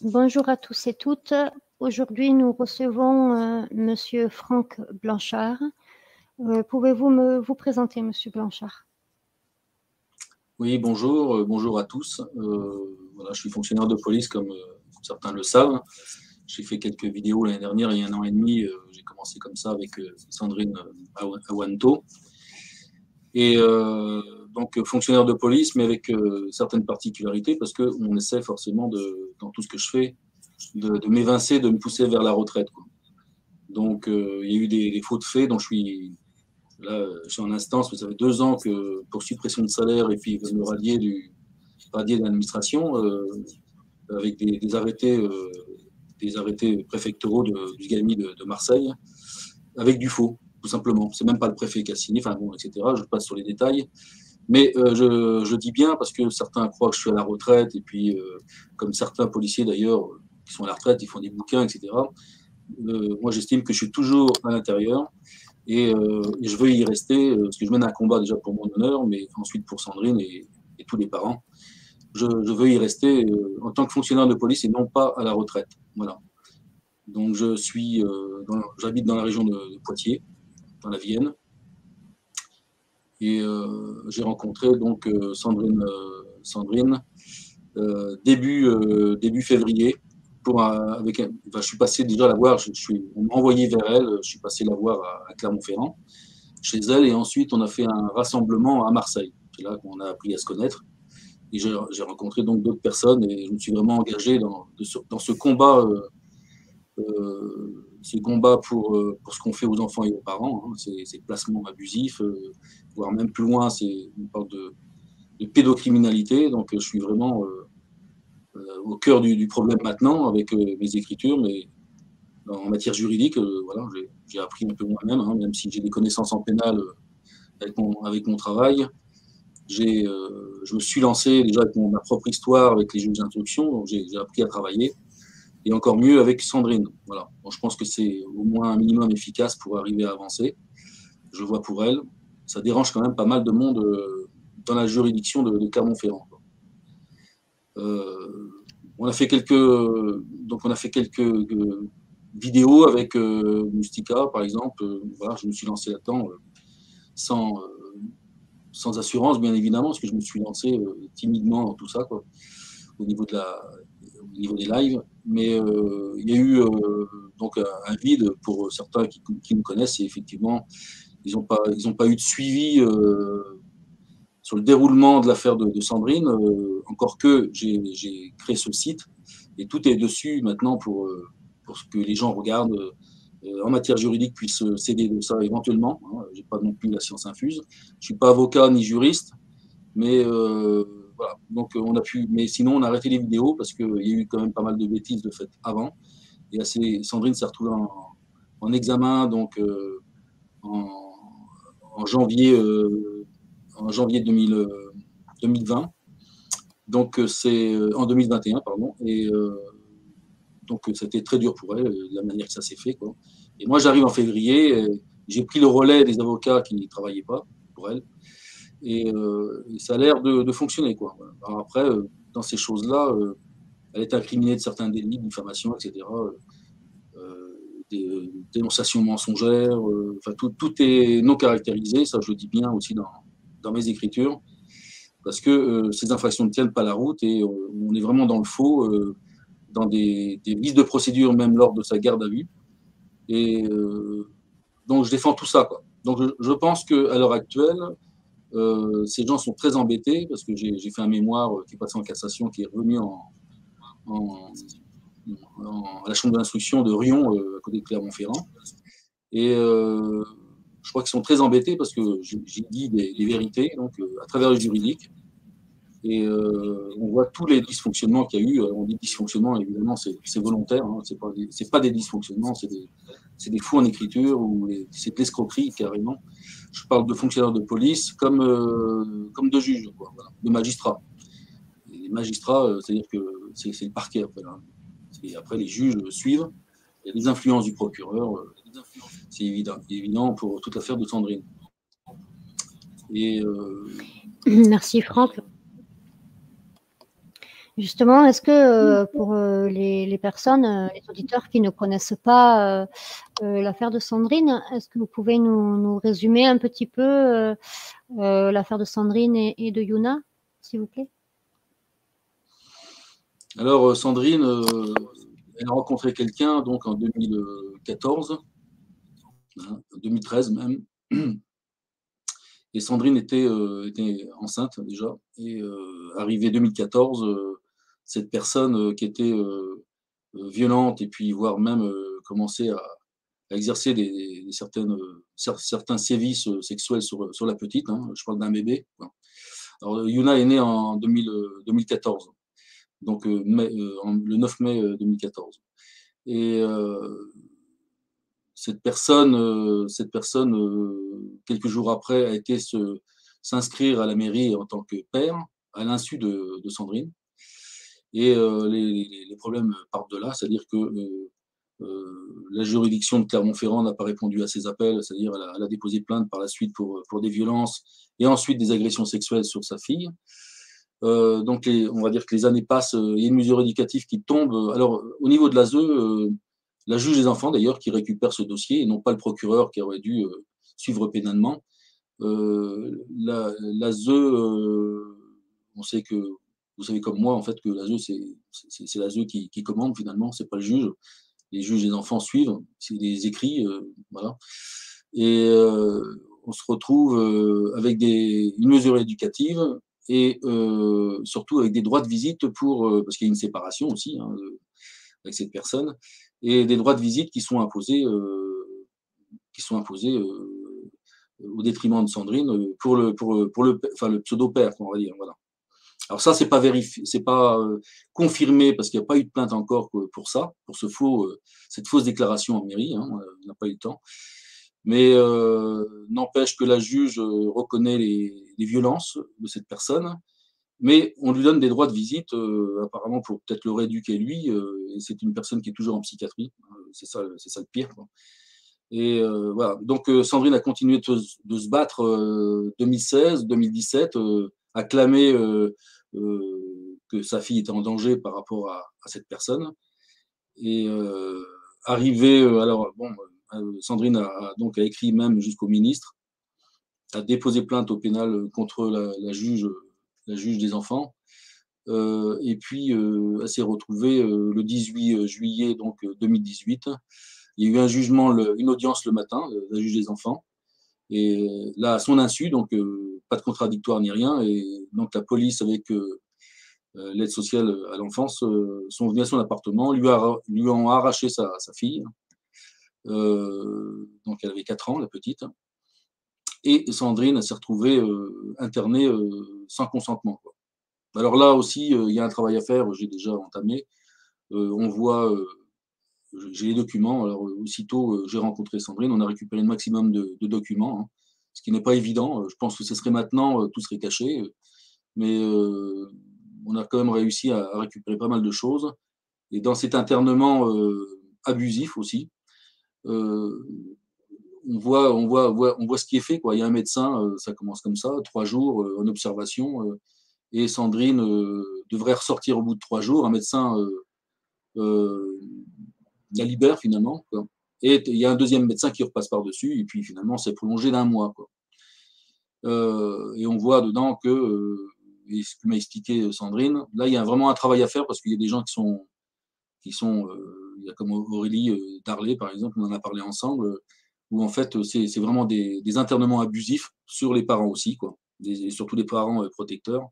Bonjour à tous et toutes. Aujourd'hui, nous recevons Monsieur Franck Blanchard. Pouvez-vous vous présenter, Monsieur Blanchard? Oui, bonjour, bonjour à tous. Voilà, je suis fonctionnaire de police, comme certains le savent. J'ai fait quelques vidéos l'année dernière, il y a 1 an et demi. J'ai commencé comme ça avec Sandrine Awanto. Et donc, fonctionnaire de police, mais avec certaines particularités, parce qu'on essaie forcément, dans tout ce que je fais, de m'évincer, de me pousser vers la retraite, quoi. Donc, il y a eu des fautes faits dont je suis là, je suis en instance, mais ça fait 2 ans que pour suppression de salaire et puis ils veulent me radier de l'administration avec des arrêtés préfectoraux du GAMI de Marseille, avec du faux, tout simplement. C'est même pas le préfet qui a signé, enfin bon, etc. Je passe sur les détails. Mais je dis bien parce que certains croient que je suis à la retraite, et puis, comme certains policiers d'ailleurs, qui sont à la retraite, ils font des bouquins, etc. Moi, j'estime que je suis toujours à l'intérieur. Et je veux y rester, parce que je mène un combat déjà pour mon honneur, mais ensuite pour Sandrine et tous les parents. Je veux y rester en tant que fonctionnaire de police et non pas à la retraite. Voilà. Donc j'habite dans la région de Poitiers, dans la Vienne, et j'ai rencontré donc Sandrine début février. Je suis passé déjà la voir, on m'a envoyé vers elle, je suis passé la voir à Clermont-Ferrand, chez elle, et ensuite on a fait un rassemblement à Marseille. C'est là qu'on a appris à se connaître. Et j'ai rencontré donc d'autres personnes et je me suis vraiment engagé dans ce combat, pour ce qu'on fait aux enfants et aux parents, hein, ces placements abusifs, voire même plus loin, on parle de pédocriminalité. Donc je suis vraiment au cœur du problème maintenant avec mes écritures, mais en matière juridique, voilà, j'ai appris un peu moi-même, hein, même si j'ai des connaissances en pénal avec mon travail. Je me suis lancé déjà avec ma propre histoire, avec les juges d'instruction, donc j'ai appris à travailler, et encore mieux avec Sandrine. Voilà. Bon, je pense que c'est au moins un minimum efficace pour arriver à avancer. Je vois pour elle. Ça dérange quand même pas mal de monde dans la juridiction de Clermont-Ferrand. On a fait quelques vidéos avec Mustica, par exemple. Voilà, je me suis lancé là-dedans sans, sans assurance, bien évidemment, parce que je me suis lancé timidement dans tout ça, quoi, au niveau des lives. Mais il y a eu donc un vide pour certains qui me connaissent, et effectivement, ils n'ont pas eu de suivi sur le déroulement de l'affaire de Sandrine, encore que j'ai créé ce site, et tout est dessus maintenant pour que les gens regardent, en matière juridique, puissent s'aider de ça éventuellement, hein. Je n'ai pas non plus la science infuse. Je ne suis pas avocat ni juriste, mais voilà. Donc mais sinon on a arrêté les vidéos parce qu'il y a eu quand même pas mal de bêtises de fait avant. Et Sandrine s'est retrouvée en examen donc en, en janvier 2020. Donc c'est en 2021, pardon. Et donc c'était très dur pour elle, la manière que ça s'est fait, quoi. Et moi j'arrive en février, j'ai pris le relais des avocats qui ne travaillaient pas pour elle. Et ça a l'air de fonctionner, quoi. Alors après, dans ces choses-là, elle est incriminée de certains délits, de diffamation, etc., des dénonciations mensongères, enfin, tout est non caractérisé, ça je le dis bien aussi dans mes écritures, parce que ces infractions ne tiennent pas la route, et on est vraiment dans le faux, dans des vices de procédure, même lors de sa garde à vue. Et donc je défends tout ça, quoi. Donc je pense qu'à l'heure actuelle, ces gens sont très embêtés parce que j'ai fait un mémoire qui est passé en cassation, qui est revenu en, à la chambre d'instruction de Rion, à côté de Clermont-Ferrand. Et je crois qu'ils sont très embêtés parce que j'ai dit des vérités, donc à travers le juridique. Et on voit tous les dysfonctionnements qu'il y a eu. On dit dysfonctionnement, évidemment, c'est volontaire, hein, c'est pas des dysfonctionnements, c'est des fous en écriture, ou c'est de l'escroquerie carrément. Je parle de fonctionnaires de police comme de juges, quoi, voilà, de magistrats. Et les magistrats, c'est-à-dire que c'est le parquet après, là. Et après, les juges suivent. Il y a des influences du procureur, c'est évident pour toute l'affaire de Sandrine. Et merci Franck. Justement, est-ce que pour les personnes, les auditeurs qui ne connaissent pas l'affaire de Sandrine, est-ce que vous pouvez nous résumer un petit peu l'affaire de Sandrine et de Yuna, s'il vous plaît? Alors, Sandrine, elle a rencontré quelqu'un donc en 2014, hein, 2013 même. Et Sandrine était enceinte déjà. Et arrivé 2014, cette personne qui était violente et puis voire même commençait à exercer certains sévices sexuels sur la petite, hein, je parle d'un bébé. Alors, Yuna est née en 2014, donc le 9 mai 2014. Et cette personne, quelques jours après, a été s'inscrire à la mairie en tant que père, à l'insu de Sandrine. Et les problèmes partent de là, c'est-à-dire que la juridiction de Clermont-Ferrand n'a pas répondu à ses appels, c'est-à-dire elle a déposé plainte par la suite pour des violences et ensuite des agressions sexuelles sur sa fille. Donc on va dire que les années passent, il y a une mesure éducative qui tombe. Alors au niveau de l'ASE, la juge des enfants d'ailleurs qui récupère ce dossier et non pas le procureur qui aurait dû suivre pénalement. L'ASE, on sait que, vous savez comme moi en fait que l'ASE c'est l'ASE qui commande finalement, c'est pas le juge. Les juges des enfants suivent, c'est des écrits, voilà. Et on se retrouve avec une mesure éducative et surtout avec des droits de visite parce qu'il y a une séparation aussi hein, avec cette personne, et des droits de visite qui sont imposés au détriment de Sandrine enfin, le pseudo-père, on va dire. Voilà. Alors ça, c'est pas vérifié, c'est pas confirmé parce qu'il n'y a pas eu de plainte encore pour ça, pour cette fausse déclaration en mairie. Hein, on n'a pas eu le temps. Mais n'empêche que la juge reconnaît les violences de cette personne, mais on lui donne des droits de visite, apparemment pour peut-être le rééduquer lui, et c'est une personne qui est toujours en psychiatrie. C'est ça le pire, quoi. Et voilà. Donc Sandrine a continué de se battre 2016, 2017, à clamer que sa fille était en danger par rapport à cette personne. Et arrivé, alors bon, Sandrine donc a écrit même jusqu'au ministre, a déposé plainte au pénal contre la juge des enfants. Et puis, elle s'est retrouvée le 18 juillet donc, 2018. Il y a eu un jugement, une audience le matin, la juge des enfants. Et là, à son insu, donc pas de contradictoire ni rien. Et donc la police avec l'aide sociale à l'enfance sont venus à son appartement, lui ont arraché sa fille. Donc elle avait 4 ans, la petite. Et Sandrine s'est retrouvée internée sans consentement, quoi. Alors là aussi, il y a un travail à faire, j'ai déjà entamé. On voit, j'ai les documents, alors aussitôt j'ai rencontré Sandrine, on a récupéré le maximum de documents, hein, ce qui n'est pas évident. Je pense que ce serait maintenant, tout serait caché, mais on a quand même réussi à récupérer pas mal de choses. Et dans cet internement abusif aussi, on voit ce qui est fait, quoi. Il y a un médecin, ça commence comme ça, 3 jours en observation, et Sandrine devrait ressortir au bout de 3 jours. Un médecin la libère finalement, quoi. Et il y a un deuxième médecin qui repasse par-dessus, et puis finalement c'est prolongé d'1 mois, quoi. Et on voit dedans que, et ce que m'a expliqué Sandrine, là il y a vraiment un travail à faire parce qu'il y a des gens il y a comme Aurélie Darlé par exemple, on en a parlé ensemble, où en fait c'est vraiment des internements abusifs sur les parents aussi, quoi, et surtout les parents protecteurs.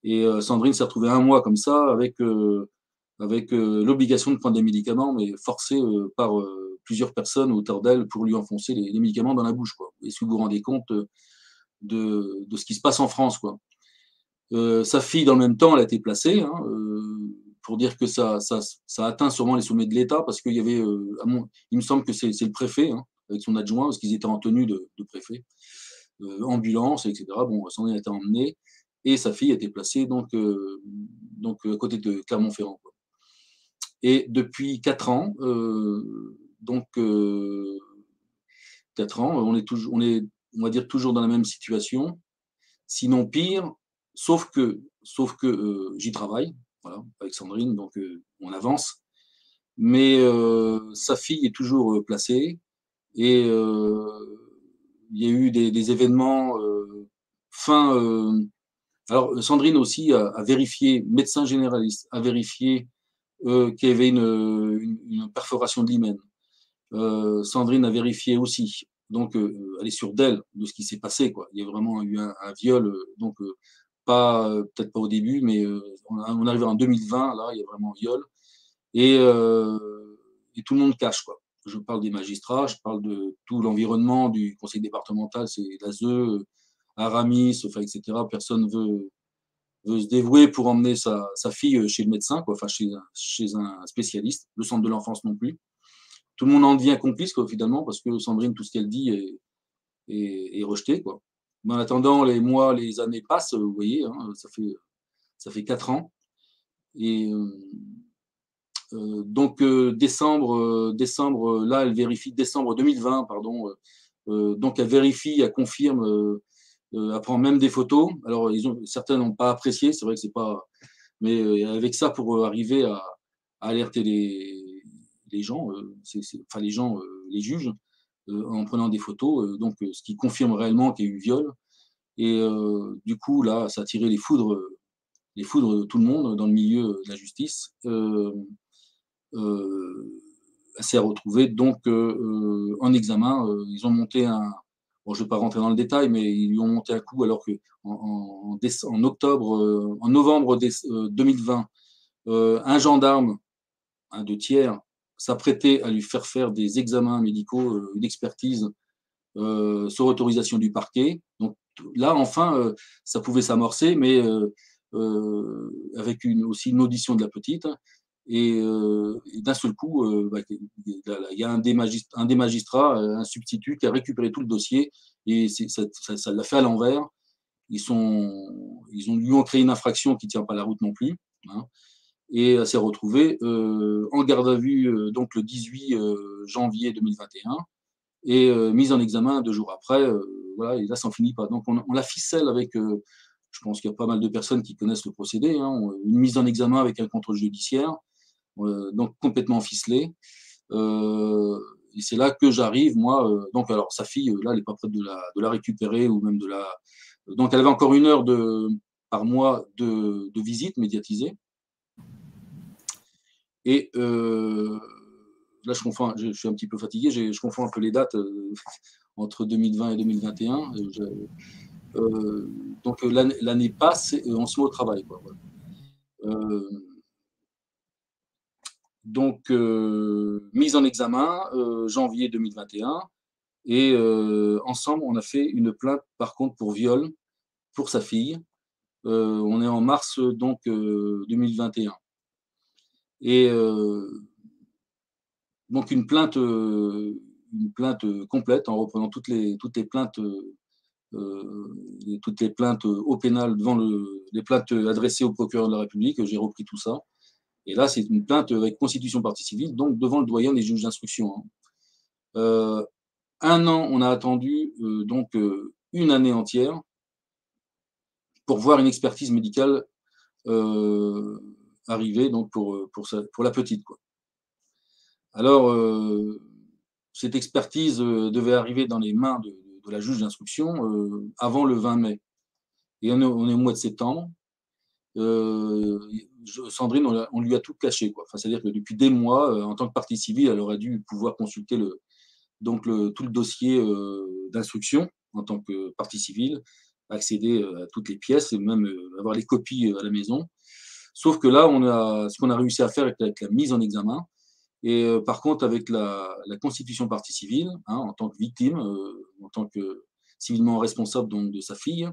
Et Sandrine s'est retrouvée 1 mois comme ça avec l'obligation de prendre des médicaments, mais forcée par plusieurs personnes autour d'elle pour lui enfoncer les médicaments dans la bouche, quoi. Est-ce que vous vous rendez compte de ce qui se passe en France, quoi. Sa fille, dans le même temps, elle a été placée, hein, pour dire que ça atteint sûrement les sommets de l'État, parce qu'il y avait, il me semble que c'est le préfet, hein, avec son adjoint, parce qu'ils étaient en tenue de préfet, ambulance, etc. Bon, Sandrine a été emmenée, et sa fille a été placée donc à côté de Clermont-Ferrand, quoi. Et depuis 4 ans, donc 4 ans, on va dire toujours dans la même situation, sinon pire, sauf que j'y travaille. voilà, avec Sandrine, donc on avance. Mais sa fille est toujours placée et il y a eu des événements fin. Alors Sandrine aussi a vérifié, médecin généraliste, a vérifié qu'il y avait une perforation de l'hymen. Sandrine a vérifié aussi. Donc, elle est sûre d'elle, de ce qui s'est passé, quoi. Il y a vraiment eu un viol, donc pas peut-être pas au début, mais on arrive en 2020, là, il y a vraiment un viol. Et tout le monde cache, quoi. Je parle des magistrats, je parle de tout l'environnement du conseil départemental, c'est l'ASE, Aramis, enfin, etc. Personne veut se dévouer pour emmener sa fille chez le médecin, quoi, enfin, chez un spécialiste, le centre de l'enfance non plus. Tout le monde en devient complice, quoi, finalement, parce que Sandrine, tout ce qu'elle dit est rejeté, quoi. Mais en attendant, les mois, les années passent, vous voyez, hein, ça fait 4 ans. Et donc, décembre, là, elle vérifie, décembre 2020, pardon. Donc, elle vérifie, elle confirme, elle prend même des photos. Alors, certains n'ont pas apprécié, c'est vrai que c'est pas. Mais avec ça, pour arriver à alerter les gens, enfin les gens, les juges, en prenant des photos, donc ce qui confirme réellement qu'il y a eu viol. Et du coup, là, ça a tiré les foudres de tout le monde dans le milieu de la justice. Elle s'est retrouvée donc en examen. Ils ont monté un. Bon, je ne vais pas rentrer dans le détail, mais ils lui ont monté un coup alors que en octobre, en novembre 2020, un gendarme, un de tiers, s'apprêtait à lui faire des examens médicaux, une expertise sur autorisation du parquet. Donc là, enfin, ça pouvait s'amorcer, mais avec aussi une audition de la petite. Et d'un seul coup, il y a un des magistrats, un substitut, qui a récupéré tout le dossier et ça l'a fait à l'envers. Lui ont créé une infraction qui ne tient pas la route non plus. Hein, et elle s'est retrouvée en garde à vue donc le 18 janvier 2021 et mise en examen 2 jours après. Voilà, et là, ça n'en finit pas. Donc, on la ficelle avec, je pense qu'il y a pas mal de personnes qui connaissent le procédé, hein, une mise en examen avec un contrôle judiciaire, donc complètement ficelé. Et c'est là que j'arrive, moi. Donc, alors, sa fille, là, elle n'est pas prête de la récupérer ou même de la. Donc, elle avait encore 1 heure par mois de visite médiatisée. Et là, je suis un petit peu fatigué, je confonds un peu les dates entre 2020 et 2021. Donc, l'année passe et on se met au travail, quoi. Donc, mise en examen, janvier 2021. Et ensemble, on a fait une plainte, par contre, pour viol pour sa fille. On est en mars, donc, 2021. Et donc, une plainte complète en reprenant toutes les plaintes au pénal devant les plaintes adressées au procureur de la République. J'ai repris tout ça. Et là, c'est une plainte avec constitution partie civile, donc devant le doyen des juges d'instruction. Hein. 1 an, on a attendu donc 1 année entière pour voir une expertise médicale arriver donc pour la petite, quoi. Alors, cette expertise devait arriver dans les mains de la juge d'instruction avant le 20 mai. Et on est au mois de septembre. Sandrine, on lui a tout caché, quoi. Enfin, c'est-à-dire que depuis des mois, en tant que partie civile, elle aurait dû pouvoir consulter tout le dossier d'instruction en tant que partie civile, accéder à toutes les pièces et même avoir les copies à la maison. Sauf que là, ce qu'on a réussi à faire avec la mise en examen, et par contre, avec la constitution partie civile, hein, en tant que victime, en tant que civilement responsable donc, de sa fille,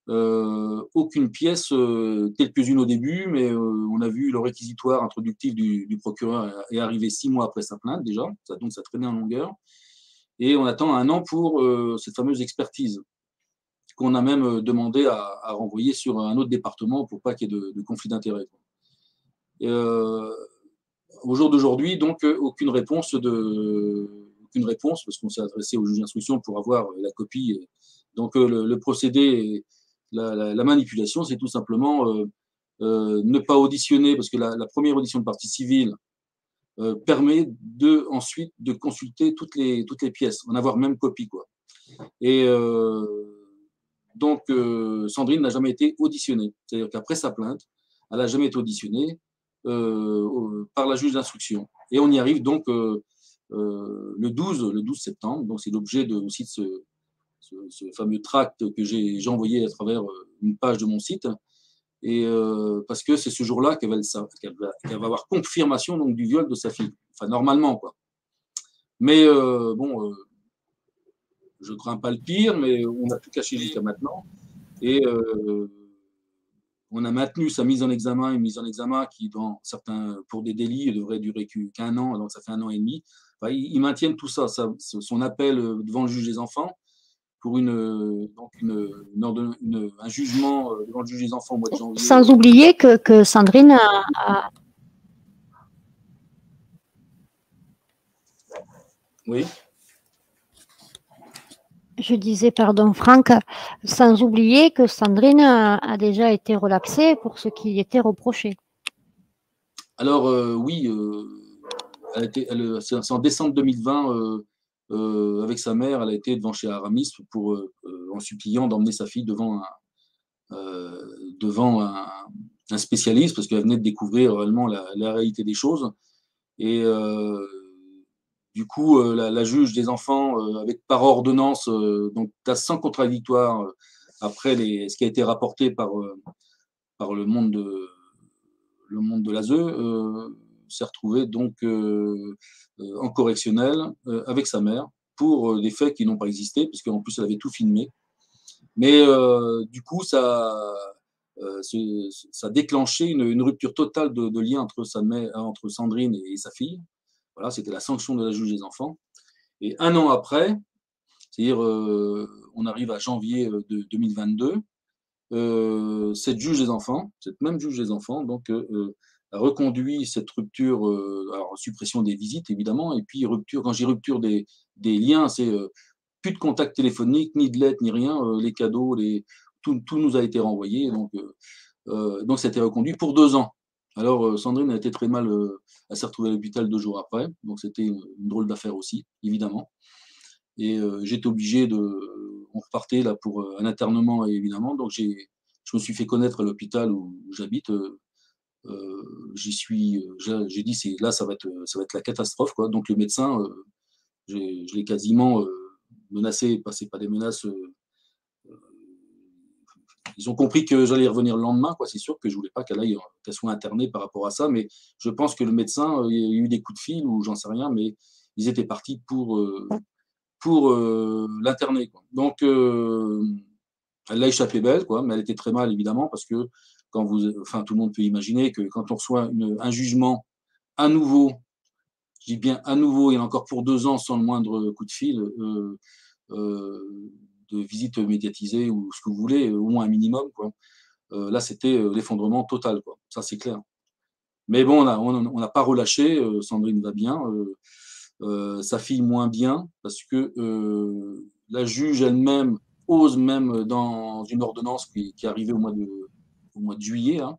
aucune pièce, quelques-unes au début, mais on a vu le réquisitoire introductif du procureur est arrivé 6 mois après sa plainte déjà, donc ça traînait en longueur. Et on attend 1 an pour cette fameuse expertise qu'on a même demandé à renvoyer sur un autre département pour pas qu'il y ait de conflit d'intérêts. Au jour d'aujourd'hui, donc, aucune réponse, parce qu'on s'est adressé au juge d'instruction pour avoir la copie. Donc, le procédé, la manipulation, c'est tout simplement ne pas auditionner, parce que la première audition de partie civile permet ensuite de consulter toutes les pièces, en avoir même copie, quoi. Et donc, Sandrine n'a jamais été auditionnée. C'est-à-dire qu'après sa plainte, elle n'a jamais été auditionnée par la juge d'instruction. Et on y arrive donc le 12 septembre. Donc, c'est l'objet aussi de ce fameux tract que j'ai envoyé à travers une page de mon site. Et parce que c'est ce jour-là qu'elle va avoir confirmation donc, du viol de sa fille. Enfin, normalement, quoi. Mais bon, je ne crains pas le pire, mais on a tout caché jusqu'à maintenant. Et on a maintenu sa mise en examen, une mise en examen qui, dans certains, pour des délits, devrait durer qu'un an, donc ça fait 1 an et demi. Enfin, ils maintiennent tout ça, son appel devant le juge des enfants pour un jugement devant le juge des enfants au mois de janvier. Sans oublier que Sandrine a... Oui. Je disais, pardon, Franck, sans oublier que Sandrine a déjà été relaxée pour ce qui était reproché. Alors, oui, c'est en décembre 2020, avec sa mère, elle a été devant chez Aramis en suppliant d'emmener sa fille devant un spécialiste, parce qu'elle venait de découvrir réellement la réalité des choses. Et du coup, la juge des enfants, avec par ordonnance, donc sans contradictoire, après ce qui a été rapporté par le monde de l'ASE, s'est retrouvé donc en correctionnel avec sa mère pour des faits qui n'ont pas existé, puisqu'en plus elle avait tout filmé. Mais du coup, ça a déclenché une rupture totale de lien entre Sandrine et sa fille. Voilà, c'était la sanction de la juge des enfants. Et 1 an après, c'est-à-dire on arrive à janvier 2022, cette même juge des enfants, donc a reconduit cette rupture, alors suppression des visites évidemment, et puis rupture. Quand j'ai rupture des liens, c'est plus de contact téléphonique, ni de lettres, ni rien. Les cadeaux, tout nous a été renvoyé. Donc, ça a été reconduit pour 2 ans. Alors, Sandrine a été très mal. Elle s'est retrouvée à l'hôpital 2 jours après. Donc, c'était une drôle d'affaire aussi, évidemment. Et j'étais obligé on repartait là pour un internement, évidemment. Donc, je me suis fait connaître à l'hôpital où j'habite. J'ai dit, là, ça va être la catastrophe, quoi. Donc, le médecin, je l'ai quasiment menacé, c'est pas des menaces. Ils ont compris que j'allais revenir le lendemain, quoi. C'est sûr que je voulais pas qu'elle soit internée par rapport à ça, mais je pense que le médecin, il y a eu des coups de fil ou j'en sais rien, mais ils étaient partis pour l'interner, quoi. Donc, elle l'a échappé belle, quoi, mais elle était très mal, évidemment, parce que tout le monde peut imaginer que quand on reçoit un jugement à nouveau, je dis bien à nouveau, et encore pour 2 ans sans le moindre coup de fil, de visite médiatisée ou ce que vous voulez, au moins un minimum, quoi. Là, c'était l'effondrement total, quoi. Ça, c'est clair. Mais bon, on n'a pas relâché. Sandrine va bien. Sa fille moins bien, parce que la juge elle-même ose même dans une ordonnance qui est arrivée au mois de juillet, hein,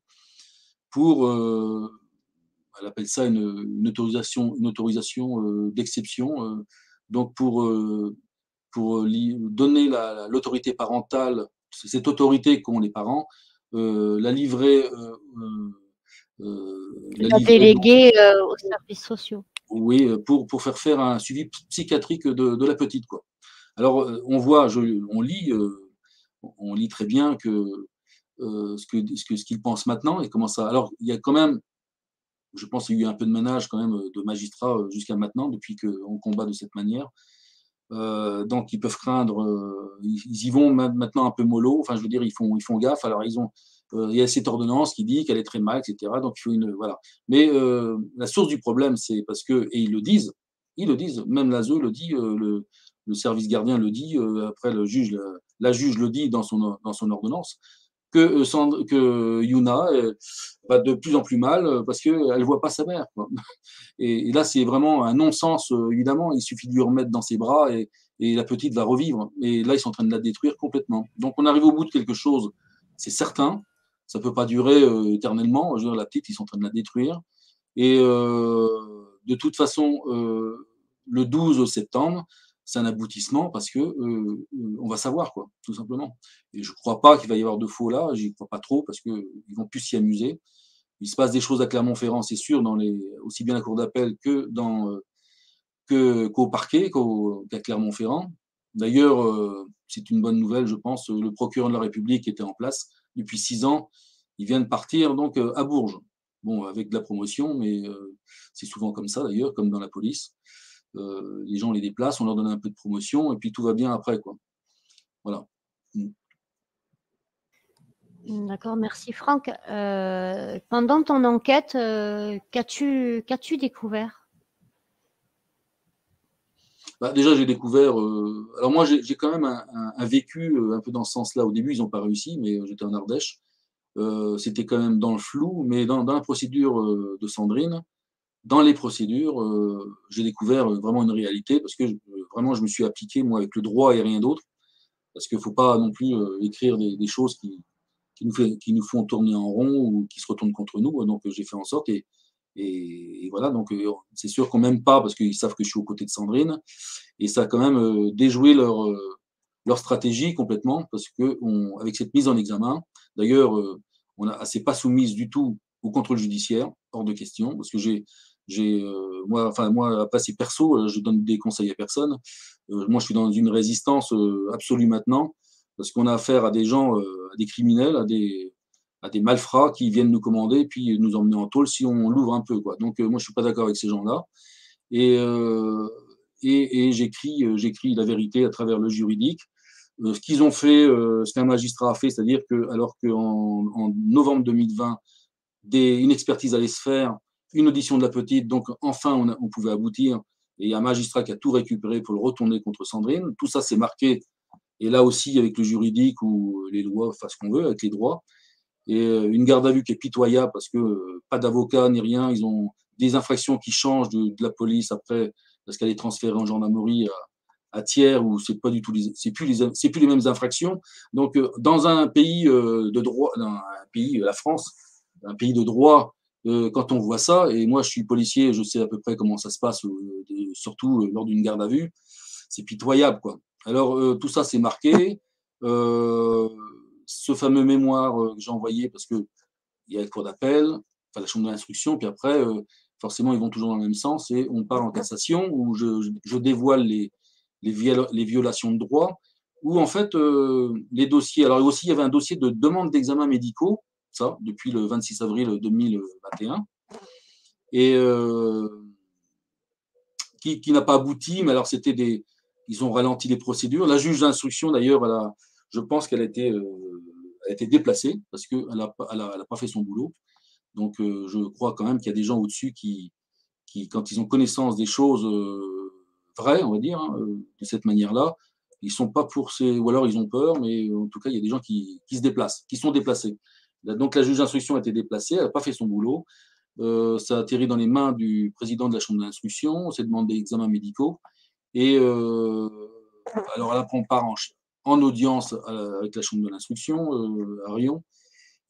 elle appelle ça une autorisation d'exception, donc pour donner l'autorité parentale, cette autorité qu'ont les parents, la livrer. La déléguer aux services sociaux. Oui, pour faire un suivi psychiatrique de la petite, quoi. Alors, on lit très bien ce qu'il pense maintenant et comment ça. Alors, il y a quand même, je pense qu'il y a eu un peu de ménage quand même de magistrats jusqu'à maintenant, depuis qu'on combat de cette manière. Donc, ils peuvent craindre, ils y vont maintenant un peu mollo. Enfin, je veux dire, ils font gaffe. Alors, il y a cette ordonnance qui dit qu'elle est très mal, etc. Donc, il faut voilà. Mais la source du problème, c'est parce que, et ils le disent, même l'ASE le dit, le service gardien le dit, après la juge le dit dans son ordonnance, que Yuna va de plus en plus mal parce qu'elle ne voit pas sa mère, quoi. Et là, c'est vraiment un non-sens, évidemment. Il suffit de lui remettre dans ses bras et la petite va revivre. Et là, ils sont en train de la détruire complètement. Donc, on arrive au bout de quelque chose, c'est certain. ça peut pas durer éternellement. Je veux dire, la petite, ils sont en train de la détruire. Et de toute façon, le 12 septembre, c'est un aboutissement parce que on va savoir, quoi, tout simplement. Et je ne crois pas qu'il va y avoir de faux là, j'y crois pas trop parce qu'ils vont plus s'y amuser. Il se passe des choses à Clermont-Ferrand, c'est sûr, aussi bien la cour d'appel qu'au parquet, qu'à Clermont-Ferrand. D'ailleurs, c'est une bonne nouvelle, je pense. Le procureur de la République était en place depuis 6 ans. Il vient de partir donc à Bourges. Bon, avec de la promotion, mais c'est souvent comme ça d'ailleurs, comme dans la police. Les gens les déplacent, on leur donne un peu de promotion et puis tout va bien après, quoi. Voilà. D'accord, merci Franck. Pendant ton enquête, qu'as-tu découvert? Bah, déjà, j'ai découvert. Alors, moi, j'ai quand même un vécu un peu dans ce sens-là. Au début, ils n'ont pas réussi, mais j'étais en Ardèche. C'était quand même dans le flou, mais dans la procédure de Sandrine, dans les procédures, j'ai découvert vraiment une réalité parce que vraiment, je me suis appliqué, moi, avec le droit et rien d'autre. Parce qu'il ne faut pas non plus écrire des choses qui nous font tourner en rond ou qui se retournent contre nous. Donc, j'ai fait en sorte. Et voilà, donc c'est sûr qu'on m'aime pas parce qu'ils savent que je suis aux côtés de Sandrine. Et ça a quand même déjoué leur stratégie complètement parce que avec cette mise en examen, d'ailleurs, c'est pas soumise du tout au contrôle judiciaire, hors de question, parce que moi, après c'est perso, je donne des conseils à personne. Moi, je suis dans une résistance absolue maintenant parce qu'on a affaire à des gens, à des criminels, à des malfrats qui viennent nous commander puis nous emmener en tôle si on l'ouvre un peu, quoi. Donc, moi, je suis pas d'accord avec ces gens-là. Et, j'écris la vérité à travers le juridique. Ce qu'ils ont fait, ce qu'un magistrat a fait, c'est-à-dire que alors qu'en novembre 2020, une expertise allait se faire, une audition de la petite, donc enfin on pouvait aboutir, et il y a un magistrat qui a tout récupéré pour le retourner contre Sandrine. Tout ça c'est marqué, et là aussi avec le juridique ou les lois, enfin ce qu'on veut, avec les droits. Et une garde à vue qui est pitoyable parce que pas d'avocat ni rien, ils ont des infractions qui changent de la police après parce qu'elle est transférée en gendarmerie à tiers où c'est pas du tout c'est plus les mêmes infractions. Donc dans un pays de droit, dans un pays la France, un pays de droit, quand on voit ça, et moi je suis policier, je sais à peu près comment ça se passe, surtout lors d'une garde à vue, c'est pitoyable, quoi. Alors tout ça c'est marqué. Ce fameux mémoire que j'ai envoyé parce que il y a la cour d'appel, enfin la chambre de l'instruction, puis après, forcément, ils vont toujours dans le même sens et on part en cassation où je dévoile les violations de droit, où en fait, les dossiers. Alors aussi, il y avait un dossier de demande d'examen médicaux, ça, depuis le 26 avril 2021, et qui n'a pas abouti, mais alors ils ont ralenti les procédures. La juge d'instruction, d'ailleurs, je pense qu'elle a été déplacée parce qu'elle n'a pas fait son boulot. Donc, je crois quand même qu'il y a des gens au-dessus qui, quand ils ont connaissance des choses vraies, on va dire, hein, de cette manière-là, ils sont pas pour ou alors ils ont peur, mais en tout cas, il y a des gens qui se déplacent, qui sont déplacés. Donc, la juge d'instruction a été déplacée, elle n'a pas fait son boulot. Ça a atterri dans les mains du président de la chambre d'instruction, on s'est demandé des examens médicaux. Et alors là, on part en audience avec la chambre de l'instruction à Rion.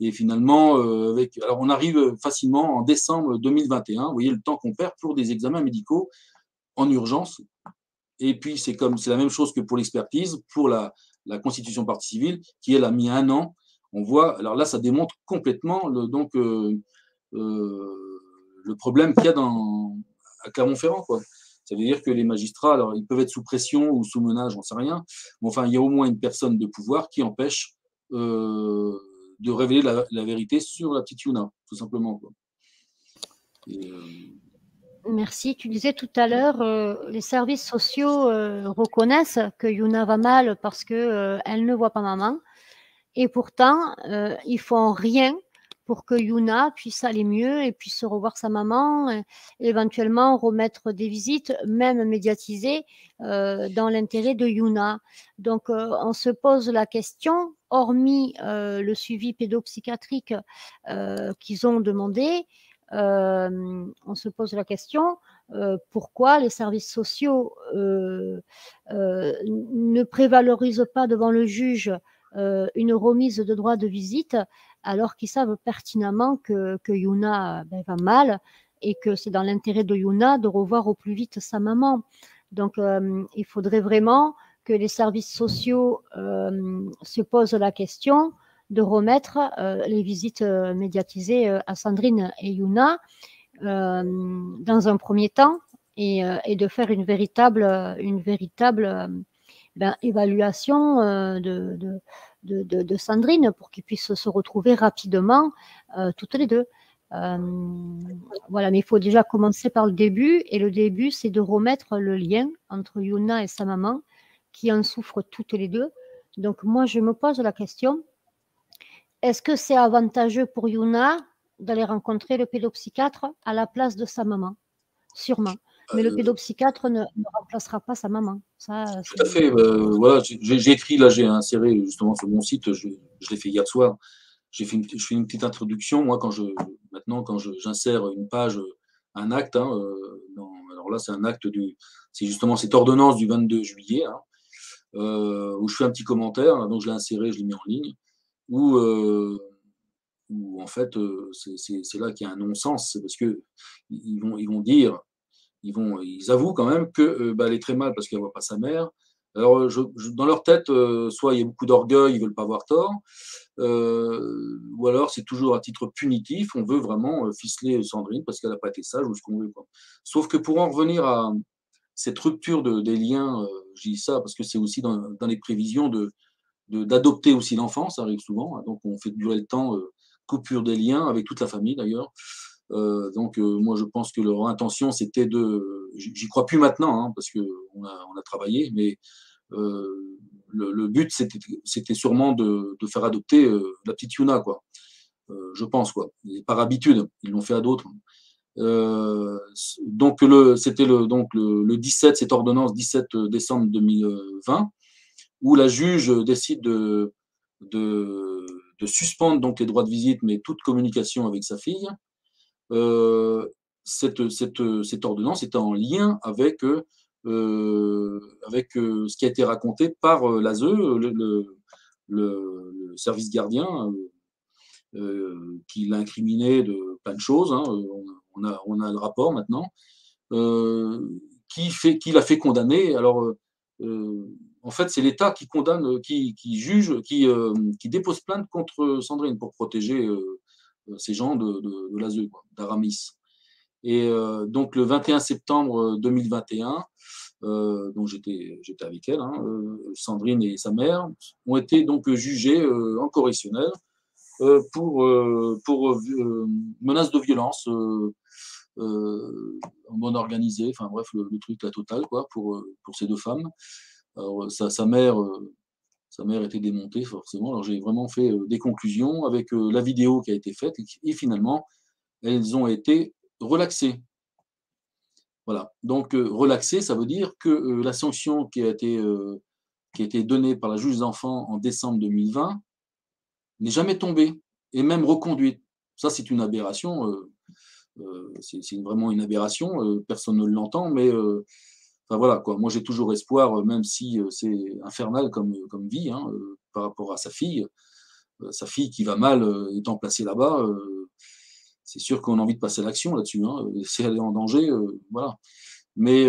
Et finalement, alors on arrive facilement en décembre 2021. Vous voyez le temps qu'on perd pour des examens médicaux en urgence. Et puis c'est la même chose que pour l'expertise, pour la constitution partie civile, qui elle a mis 1 an. On voit, alors là, ça démontre complètement le problème qu'il y a à Clermont-Ferrand, quoi. Ça veut dire que les magistrats, alors ils peuvent être sous pression ou sous menace, j'en sais rien, mais enfin, il y a au moins une personne de pouvoir qui empêche de révéler la vérité sur la petite Yuna, tout simplement, quoi. Et, Merci. Tu disais tout à l'heure, les services sociaux reconnaissent que Yuna va mal parce que elle ne voit pas maman. Et pourtant, ils font rien pour que Yuna puisse aller mieux et puisse revoir sa maman, et éventuellement remettre des visites, même médiatisées, dans l'intérêt de Yuna. Donc, on se pose la question, hormis le suivi pédopsychiatrique qu'ils ont demandé, on se pose la question pourquoi les services sociaux ne prévalorisent pas devant le juge une remise de droit de visite alors qu'ils savent pertinemment que Yuna va mal et que c'est dans l'intérêt de Yuna de revoir au plus vite sa maman. Donc, il faudrait vraiment que les services sociaux se posent la question de remettre les visites médiatisées à Sandrine et Yuna dans un premier temps et de faire une véritable évaluation de Sandrine pour qu'ils puissent se retrouver rapidement toutes les deux. Voilà, mais il faut déjà commencer par le début, et le début, c'est de remettre le lien entre Yuna et sa maman, qui en souffrent toutes les deux. Donc moi, je me pose la question, est-ce que c'est avantageux pour Yuna d'aller rencontrer le pédopsychiatre à la place de sa maman? Sûrement. Mais le pédopsychiatre ne remplacera pas sa maman. Ça, tout à fait. Voilà, j'ai écrit, là, j'ai inséré justement sur mon site, je l'ai fait hier soir. Je fais une petite introduction. Moi, maintenant, quand j'insère une page, un acte, hein, alors là, c'est un acte c'est justement cette ordonnance du 22 juillet, hein, où je fais un petit commentaire, donc je l'ai inséré, je l'ai mis en ligne, où en fait, c'est là qu'il y a un non-sens, c'est parce que ils vont dire, ils avouent quand même que elle est très mal parce qu'elle voit pas sa mère. Alors, dans leur tête, soit il y a beaucoup d'orgueil, ils veulent pas avoir tort, ou alors c'est toujours à titre punitif, on veut vraiment ficeler Sandrine parce qu'elle n'a pas été sage ou ce qu'on veut, quoi. Sauf que pour en revenir à cette rupture des liens, je dis ça parce que c'est aussi dans les prévisions d'adopter aussi l'enfant, ça arrive souvent, hein, donc on fait durer le temps, coupure des liens avec toute la famille d'ailleurs. Donc moi je pense que leur intention c'était j'y crois plus maintenant, hein, parce qu'on a travaillé, mais le but c'était sûrement de faire adopter la petite Yuna, quoi. Je pense, quoi. Et par habitude, ils l'ont fait à d'autres. Donc c'était le 17, cette ordonnance 17 décembre 2020, où la juge décide de suspendre donc les droits de visite, mais toute communication avec sa fille. Cette ordonnance était en lien avec ce qui a été raconté par l'ASE, le service gardien, qui l'a incriminé de plein de choses, hein. On a le rapport maintenant, qui l'a fait condamner. Alors, en fait, c'est l'État qui condamne, qui juge, qui dépose plainte contre Sandrine pour protéger ces gens de l'ASE, d'Aramis. Et donc, le 21 septembre 2021, donc j'étais avec elle, hein, Sandrine et sa mère ont été donc jugés en correctionnel pour menace de violence en bonne organisée, enfin bref, le truc, la totale, quoi, pour ces deux femmes. Alors, sa mère était démontée, forcément. Alors, j'ai vraiment fait des conclusions avec la vidéo qui a été faite, et finalement, elles ont été relaxées. Voilà. Donc, relaxées, ça veut dire que la sanction qui a été donnée par la juge des enfants en décembre 2020 n'est jamais tombée, et même reconduite. Ça, c'est une aberration. C'est vraiment une aberration. Personne ne l'entend, mais enfin, voilà, quoi. Moi, j'ai toujours espoir, même si c'est infernal comme vie, hein, par rapport à sa fille. Sa fille qui va mal étant placée là-bas, c'est sûr qu'on a envie de passer à l'action là-dessus, hein. Si elle est en danger, voilà. Mais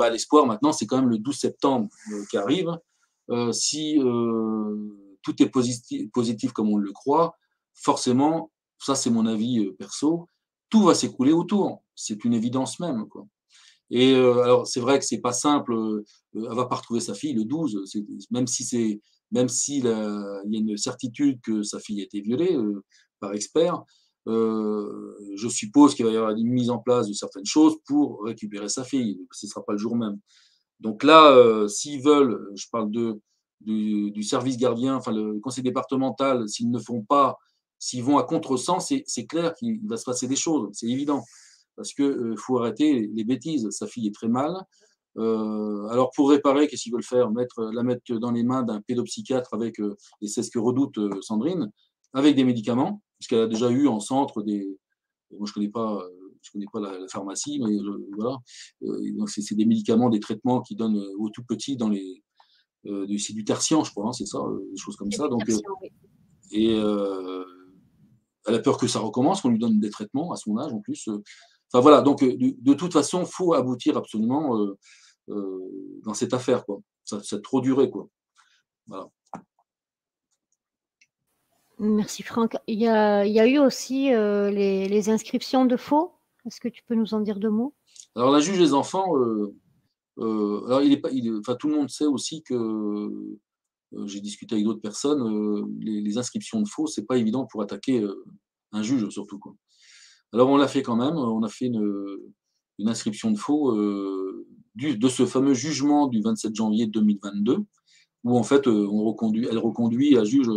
l'espoir maintenant, c'est quand même le 12 septembre qui arrive. Si tout est positif comme on le croit, forcément, ça c'est mon avis perso, tout va s'écrouler autour. C'est une évidence même, quoi. Et alors c'est vrai que c'est pas simple, elle va pas retrouver sa fille le 12, même s'il y a une certitude que sa fille a été violée par expert, je suppose qu'il va y avoir une mise en place de certaines choses pour récupérer sa fille. Ce ne sera pas le jour même. Donc là, s'ils veulent, je parle du service gardien, enfin le conseil départemental, s'ils ne font pas, s'ils vont à contresens, c'est clair qu'il va se passer des choses, c'est évident. Parce qu'il faut arrêter les bêtises. Sa fille est très mal. Alors pour réparer, qu'est-ce qu'ils veulent faire? La mettre dans les mains d'un pédopsychiatre avec, et c'est ce que redoute Sandrine, avec des médicaments, puisqu'elle a déjà eu en centre des. Moi, je connais pas la pharmacie, mais voilà. Donc, c'est des médicaments, des traitements qui donnent aux tout petits c'est du tertian, je crois, hein, c'est ça, des choses comme ça. Donc, Oui. et elle a peur que ça recommence, qu'on lui donne des traitements à son âge en plus. Enfin voilà, donc de toute façon, il faut aboutir absolument dans cette affaire, quoi. Ça a trop duré, quoi. Voilà. Merci Franck. Il y a eu aussi les inscriptions de faux. Est-ce que tu peux nous en dire deux mots? Alors la juge des enfants, alors il est pas, enfin tout le monde sait aussi que j'ai discuté avec d'autres personnes, les inscriptions de faux, c'est pas évident pour attaquer un juge surtout, quoi. Alors on l'a fait quand même, on a fait une inscription de faux de ce fameux jugement du 27 janvier 2022, où en fait elle reconduit à juge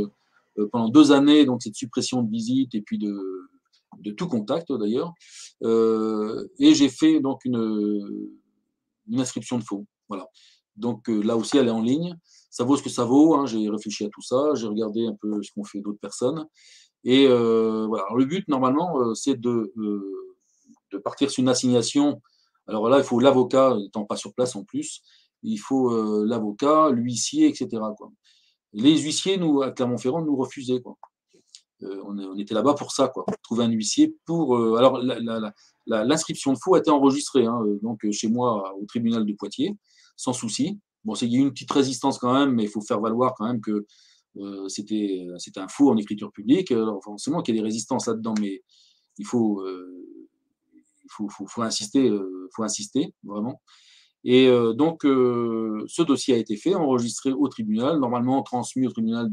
pendant 2 années donc cette suppression de visite et puis de tout contact d'ailleurs. Et j'ai fait donc une inscription de faux. Voilà. Donc là aussi, elle est en ligne. Ça vaut ce que ça vaut, hein. J'ai réfléchi à tout ça, j'ai regardé un peu ce qu'ont fait d'autres personnes. Et voilà. Alors, le but, normalement, c'est de partir sur une assignation. Alors là, il faut l'avocat, n'étant pas sur place en plus, il faut l'avocat, l'huissier, etc., quoi. Les huissiers, nous, à Clermont-Ferrand, nous refusaient, quoi. On était là-bas pour ça, quoi, pour trouver un huissier pour. Alors, l'inscription de faux a été enregistrée, hein, donc chez moi au tribunal de Poitiers, sans souci. Bon, il y a eu une petite résistance quand même, mais il faut faire valoir quand même que c'était un faux en écriture publique. Alors, forcément qu'il y a des résistances là-dedans, mais il faut, faut insister vraiment. Et donc, ce dossier a été fait, enregistré au tribunal, normalement transmis au tribunal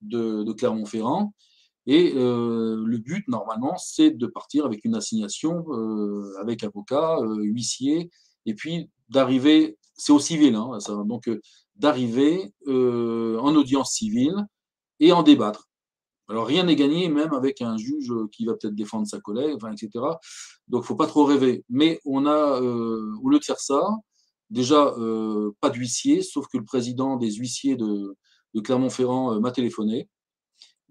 de Clermont-Ferrand. Et le but, normalement, c'est de partir avec une assignation, avec avocat, huissier, et puis d'arriver, c'est au civil, hein, ça, donc d'arriver en audience civile et en débattre. Alors rien n'est gagné, même avec un juge qui va peut-être défendre sa collègue, enfin, etc. Donc il ne faut pas trop rêver. Mais on a, au lieu de faire ça, déjà pas d'huissier, sauf que le président des huissiers de Clermont-Ferrand m'a téléphoné.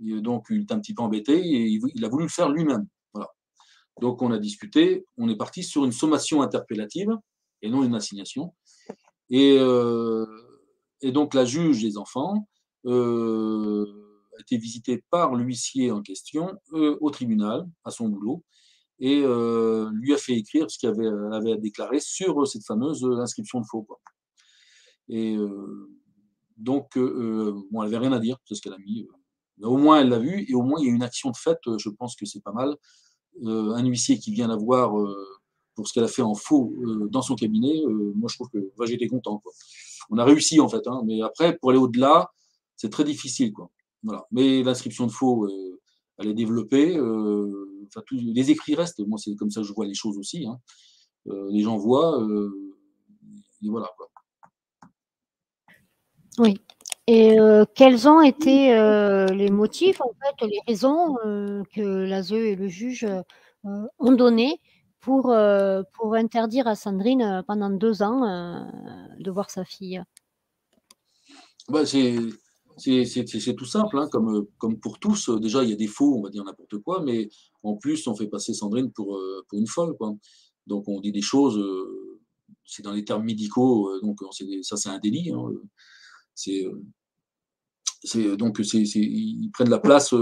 Et donc il était un petit peu embêté et il a voulu le faire lui-même. Voilà. Donc on a discuté, on est parti sur une sommation interpellative et non une assignation. Et, et donc la juge des enfants a été visitée par l'huissier en question au tribunal, à son boulot, et lui a fait écrire ce qu'elle avait à déclarer sur cette fameuse inscription de faux, quoi. Et donc, bon, elle n'avait rien à dire, c'est ce qu'elle a mis. Mais au moins, elle l'a vu, et au moins, il y a une action de fait, je pense que c'est pas mal. Un huissier qui vient la voir pour ce qu'elle a fait en faux dans son cabinet, moi, je trouve que j'étais content, quoi. On a réussi, en fait, hein, mais après, pour aller au-delà, c'est très difficile, quoi. Voilà. Mais l'inscription de faux, elle est développée. Enfin, les écrits restent. Moi, c'est comme ça que je vois les choses aussi, hein. Les gens voient, et voilà, quoi. Oui. Et quels ont été les motifs, en fait, les raisons que l'ASE et le juge ont données pour interdire à Sandrine pendant 2 ans de voir sa fille? Bah, c'est tout simple, hein, comme pour tous. Déjà, il y a des faux, on va dire n'importe quoi, mais en plus, on fait passer Sandrine pour une folle, quoi. Donc, on dit des choses, c'est dans les termes médicaux, donc ça, c'est un délit, hein. C'est, donc, ils prennent la place.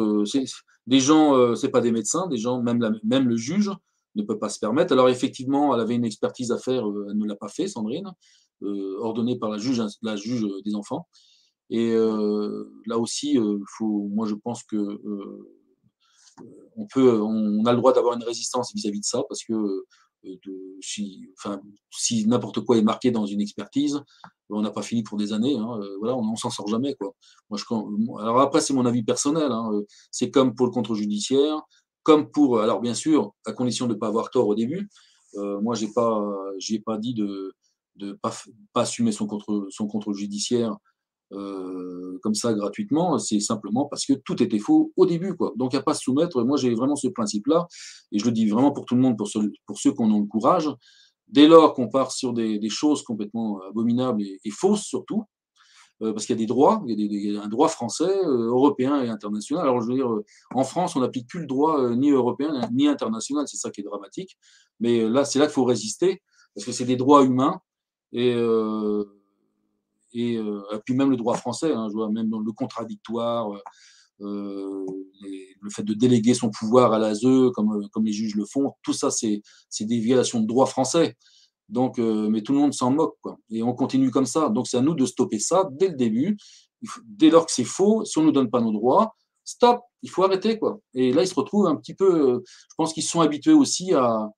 Des gens, c'est pas des médecins, des gens, même le juge ne peut pas se permettre. Alors, effectivement, elle avait une expertise à faire, elle ne l'a pas fait, Sandrine, ordonnée par la juge des enfants. Et là aussi, moi je pense que on a le droit d'avoir une résistance vis-à-vis de ça parce que si n'importe quoi est marqué dans une expertise, on n'a pas fini pour des années, hein, voilà, on s'en sort jamais, quoi. Alors après, c'est mon avis personnel, hein, c'est comme pour le contrôle judiciaire, comme pour, alors bien sûr, à condition de ne pas avoir tort au début. Moi, j'ai pas dit de pas assumer son contrôle judiciaire comme ça gratuitement, c'est simplement parce que tout était faux au début, quoi. Donc, il n'y a pas à se soumettre. Moi, j'ai vraiment ce principe-là, et je le dis vraiment pour tout le monde, pour ceux qui en ont le courage. Dès lors qu'on part sur des choses complètement abominables et fausses, surtout, parce qu'il y a des droits, il y a un droit français, européen et international. Alors, je veux dire, en France, on n'applique plus le droit ni européen ni international, c'est ça qui est dramatique. Mais là, c'est là qu'il faut résister, parce que c'est des droits humains, et et puis même le droit français, hein, je vois même dans le contradictoire, le fait de déléguer son pouvoir à l'ASE, comme les juges le font, tout ça, c'est des violations de droit français. Donc, mais tout le monde s'en moque, quoi. Et on continue comme ça. Donc, c'est à nous de stopper ça dès le début. Dès lors que c'est faux, si on ne nous donne pas nos droits, stop, il faut arrêter, quoi. Et là, ils se retrouvent un petit peu, je pense qu'ils se sont habitués aussi à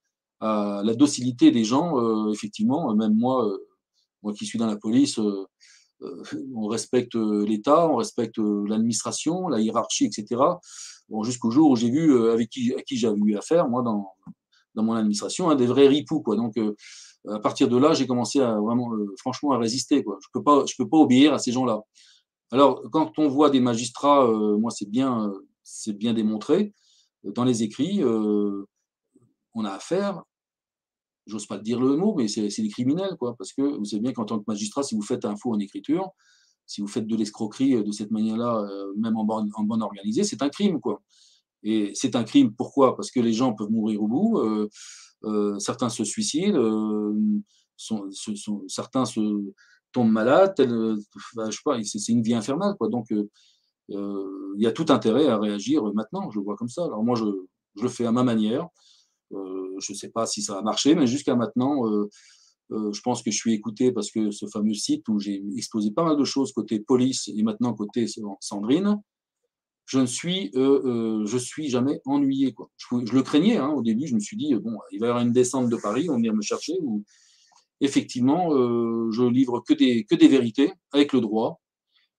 la docilité des gens, effectivement. Même moi qui suis dans la police, on respecte l'État, on respecte l'administration, la hiérarchie, etc. Bon, jusqu'au jour où j'ai vu à qui j'avais eu affaire, moi, dans mon administration, des vrais ripoux, quoi. Donc, à partir de là, j'ai commencé à vraiment, franchement, à résister, quoi. Je peux pas obéir à ces gens-là. Alors, quand on voit des magistrats, moi, c'est bien démontré dans les écrits, on a affaire, j'ose pas le dire le mot, mais c'est des criminels, quoi. Parce que vous savez bien qu'en tant que magistrat, si vous faites un faux en écriture, si vous faites de l'escroquerie de cette manière-là, même en bonne organisée, c'est un crime, quoi. Et c'est un crime, pourquoi? Parce que les gens peuvent mourir au bout, certains se suicident, certains tombent malades, je sais pas, c'est une vie infernale, quoi. Donc, il y a tout intérêt à réagir maintenant, je le vois comme ça. Alors moi, je le fais à ma manière. Je ne sais pas si ça va marcher, mais jusqu'à maintenant, je pense que je suis écouté parce que ce fameux site où j'ai exposé pas mal de choses côté police et maintenant côté Sandrine, je suis jamais ennuyé, quoi. Je le craignais, hein, au début, je me suis dit, bon, il va y avoir une descente de Paris, on va venir me chercher. Effectivement, je livre que des vérités avec le droit.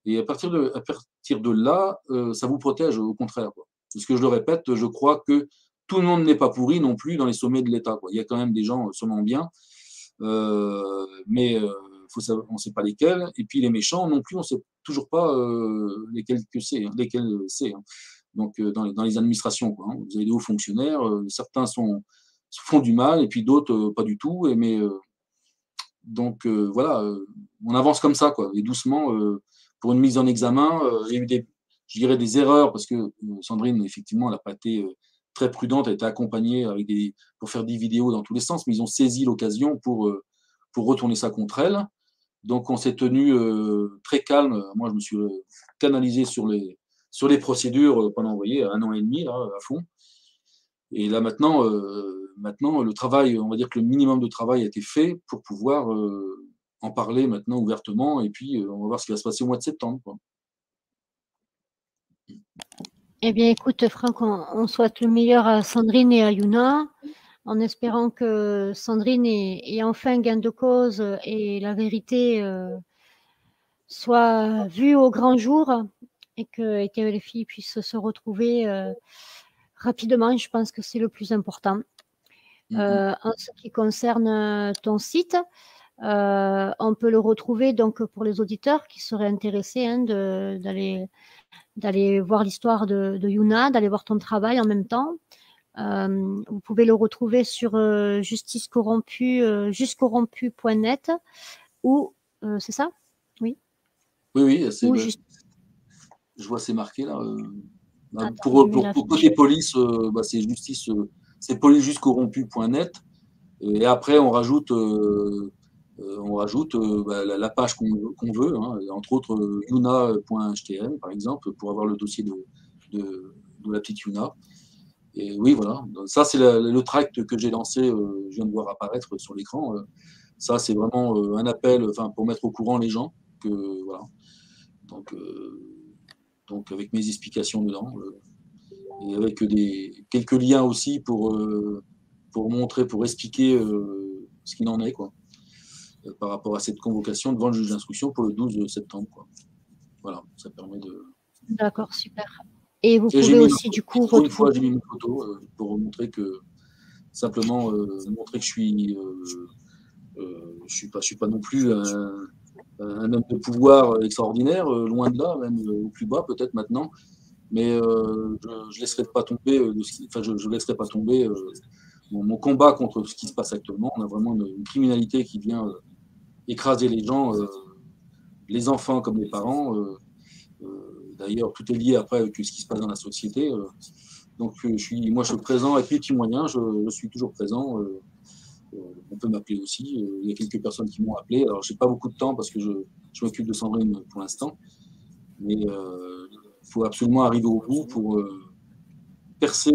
Et à partir de là, ça vous protège, au contraire, quoi. Parce que je le répète, je crois que tout le monde n'est pas pourri non plus dans les sommets de l'État, quoi. Il y a quand même des gens sûrement bien, mais on ne sait pas lesquels. Et puis les méchants non plus, on ne sait toujours pas lesquels c'est. Hein. Donc dans les administrations, quoi, hein. Vous avez des hauts fonctionnaires, certains font du mal et puis d'autres pas du tout. Donc voilà, on avance comme ça, quoi, et doucement, pour une mise en examen. Il y a eu je dirais des erreurs parce que Sandrine, effectivement, elle n'a pas été très prudente, elle a été accompagnée pour faire des vidéos dans tous les sens, mais ils ont saisi l'occasion pour retourner ça contre elle. Donc on s'est tenu très calme. Moi, je me suis canalisé sur les procédures pendant, vous voyez, 1 an et demi, là, à fond. Et là, maintenant, le travail, on va dire que le minimum de travail a été fait pour pouvoir en parler maintenant ouvertement. Et puis, on va voir ce qui va se passer au mois de septembre, quoi. Eh bien, écoute, Franck, on souhaite le meilleur à Sandrine et à Yuna, en espérant que Sandrine ait enfin gain de cause et la vérité soit vue au grand jour et que les filles puissent se retrouver rapidement. Je pense que c'est le plus important. En ce qui concerne ton site, on peut le retrouver donc pour les auditeurs qui seraient intéressés, hein, d'aller voir l'histoire de Yuna, d'aller voir ton travail en même temps. Vous pouvez le retrouver sur justicecorrompue.net ou c'est ça? Oui. Oui, je vois c'est marqué là. Pour côté police, c'est justice, c'est police-corrompue.net. Et après, on rajoute la page qu'on veut, hein, entre autres yuna.htm, par exemple, pour avoir le dossier de la petite Yuna. Et oui, voilà. Ça, c'est le tract que j'ai lancé, je viens de voir apparaître sur l'écran. Ça, c'est vraiment un appel, pour mettre au courant les gens. Voilà. Donc, avec mes explications dedans. Et avec quelques liens aussi pour montrer, pour expliquer ce qu'il en est, quoi, par rapport à cette convocation devant le juge d'instruction pour le 12 septembre. Quoi. Voilà, ça permet de... D'accord, super. Et vous pouvez aussi, du coup... Une fois, j'ai mis une photo pour montrer que... Simplement, montrer que je suis pas non plus un homme de pouvoir extraordinaire, loin de là, même au plus bas, peut-être maintenant. Mais je ne laisserai pas tomber, je laisserai pas tomber mon combat contre ce qui se passe actuellement. On a vraiment une criminalité qui vient écraser les gens, les enfants comme les parents. D'ailleurs, tout est lié après avec ce qui se passe dans la société. Donc, moi, je suis présent avec les petits moyens. Je suis toujours présent on peut m'appeler aussi. Il y a quelques personnes qui m'ont appelé. Alors, je n'ai pas beaucoup de temps parce que je m'occupe de Sandrine pour l'instant. Mais il faut absolument arriver au bout pour percer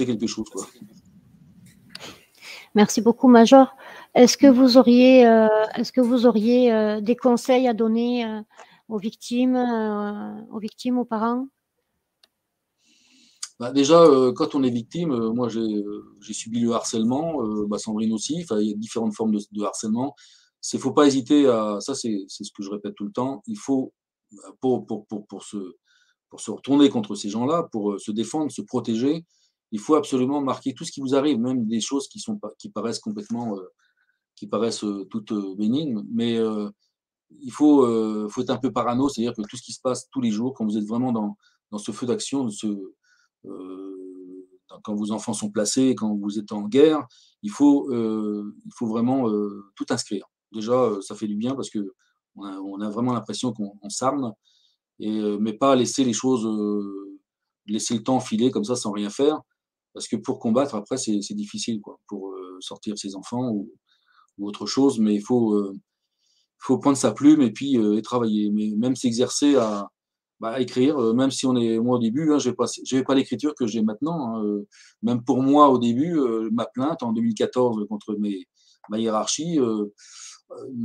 quelque chose, quoi. Merci beaucoup, Major. Est-ce que vous auriez des conseils à donner aux victimes, aux parents? Bah déjà, quand on est victime, moi j'ai subi le harcèlement, Sandrine aussi. Enfin, il y a différentes formes de harcèlement. Faut pas hésiter à ça, c'est ce que je répète tout le temps. Il faut pour se retourner contre ces gens-là, pour se défendre, se protéger, il faut absolument marquer tout ce qui vous arrive, même des choses qui paraissent complètement, toutes bénignes, mais faut être un peu parano, c'est-à-dire que tout ce qui se passe tous les jours, quand vous êtes vraiment dans ce feu d'action, quand vos enfants sont placés, quand vous êtes en guerre, il faut vraiment tout inscrire. Déjà, ça fait du bien parce que on a vraiment l'impression qu'on s'arme, mais pas laisser les choses, laisser le temps filer comme ça sans rien faire, parce que pour combattre, après, c'est difficile, quoi, pour sortir ses enfants ou autre chose, mais faut prendre sa plume et puis et travailler, mais même s'exercer à écrire, même si moi au début, hein, j'ai pas l'écriture que j'ai maintenant, hein, même pour moi au début, ma plainte en 2014 contre ma hiérarchie,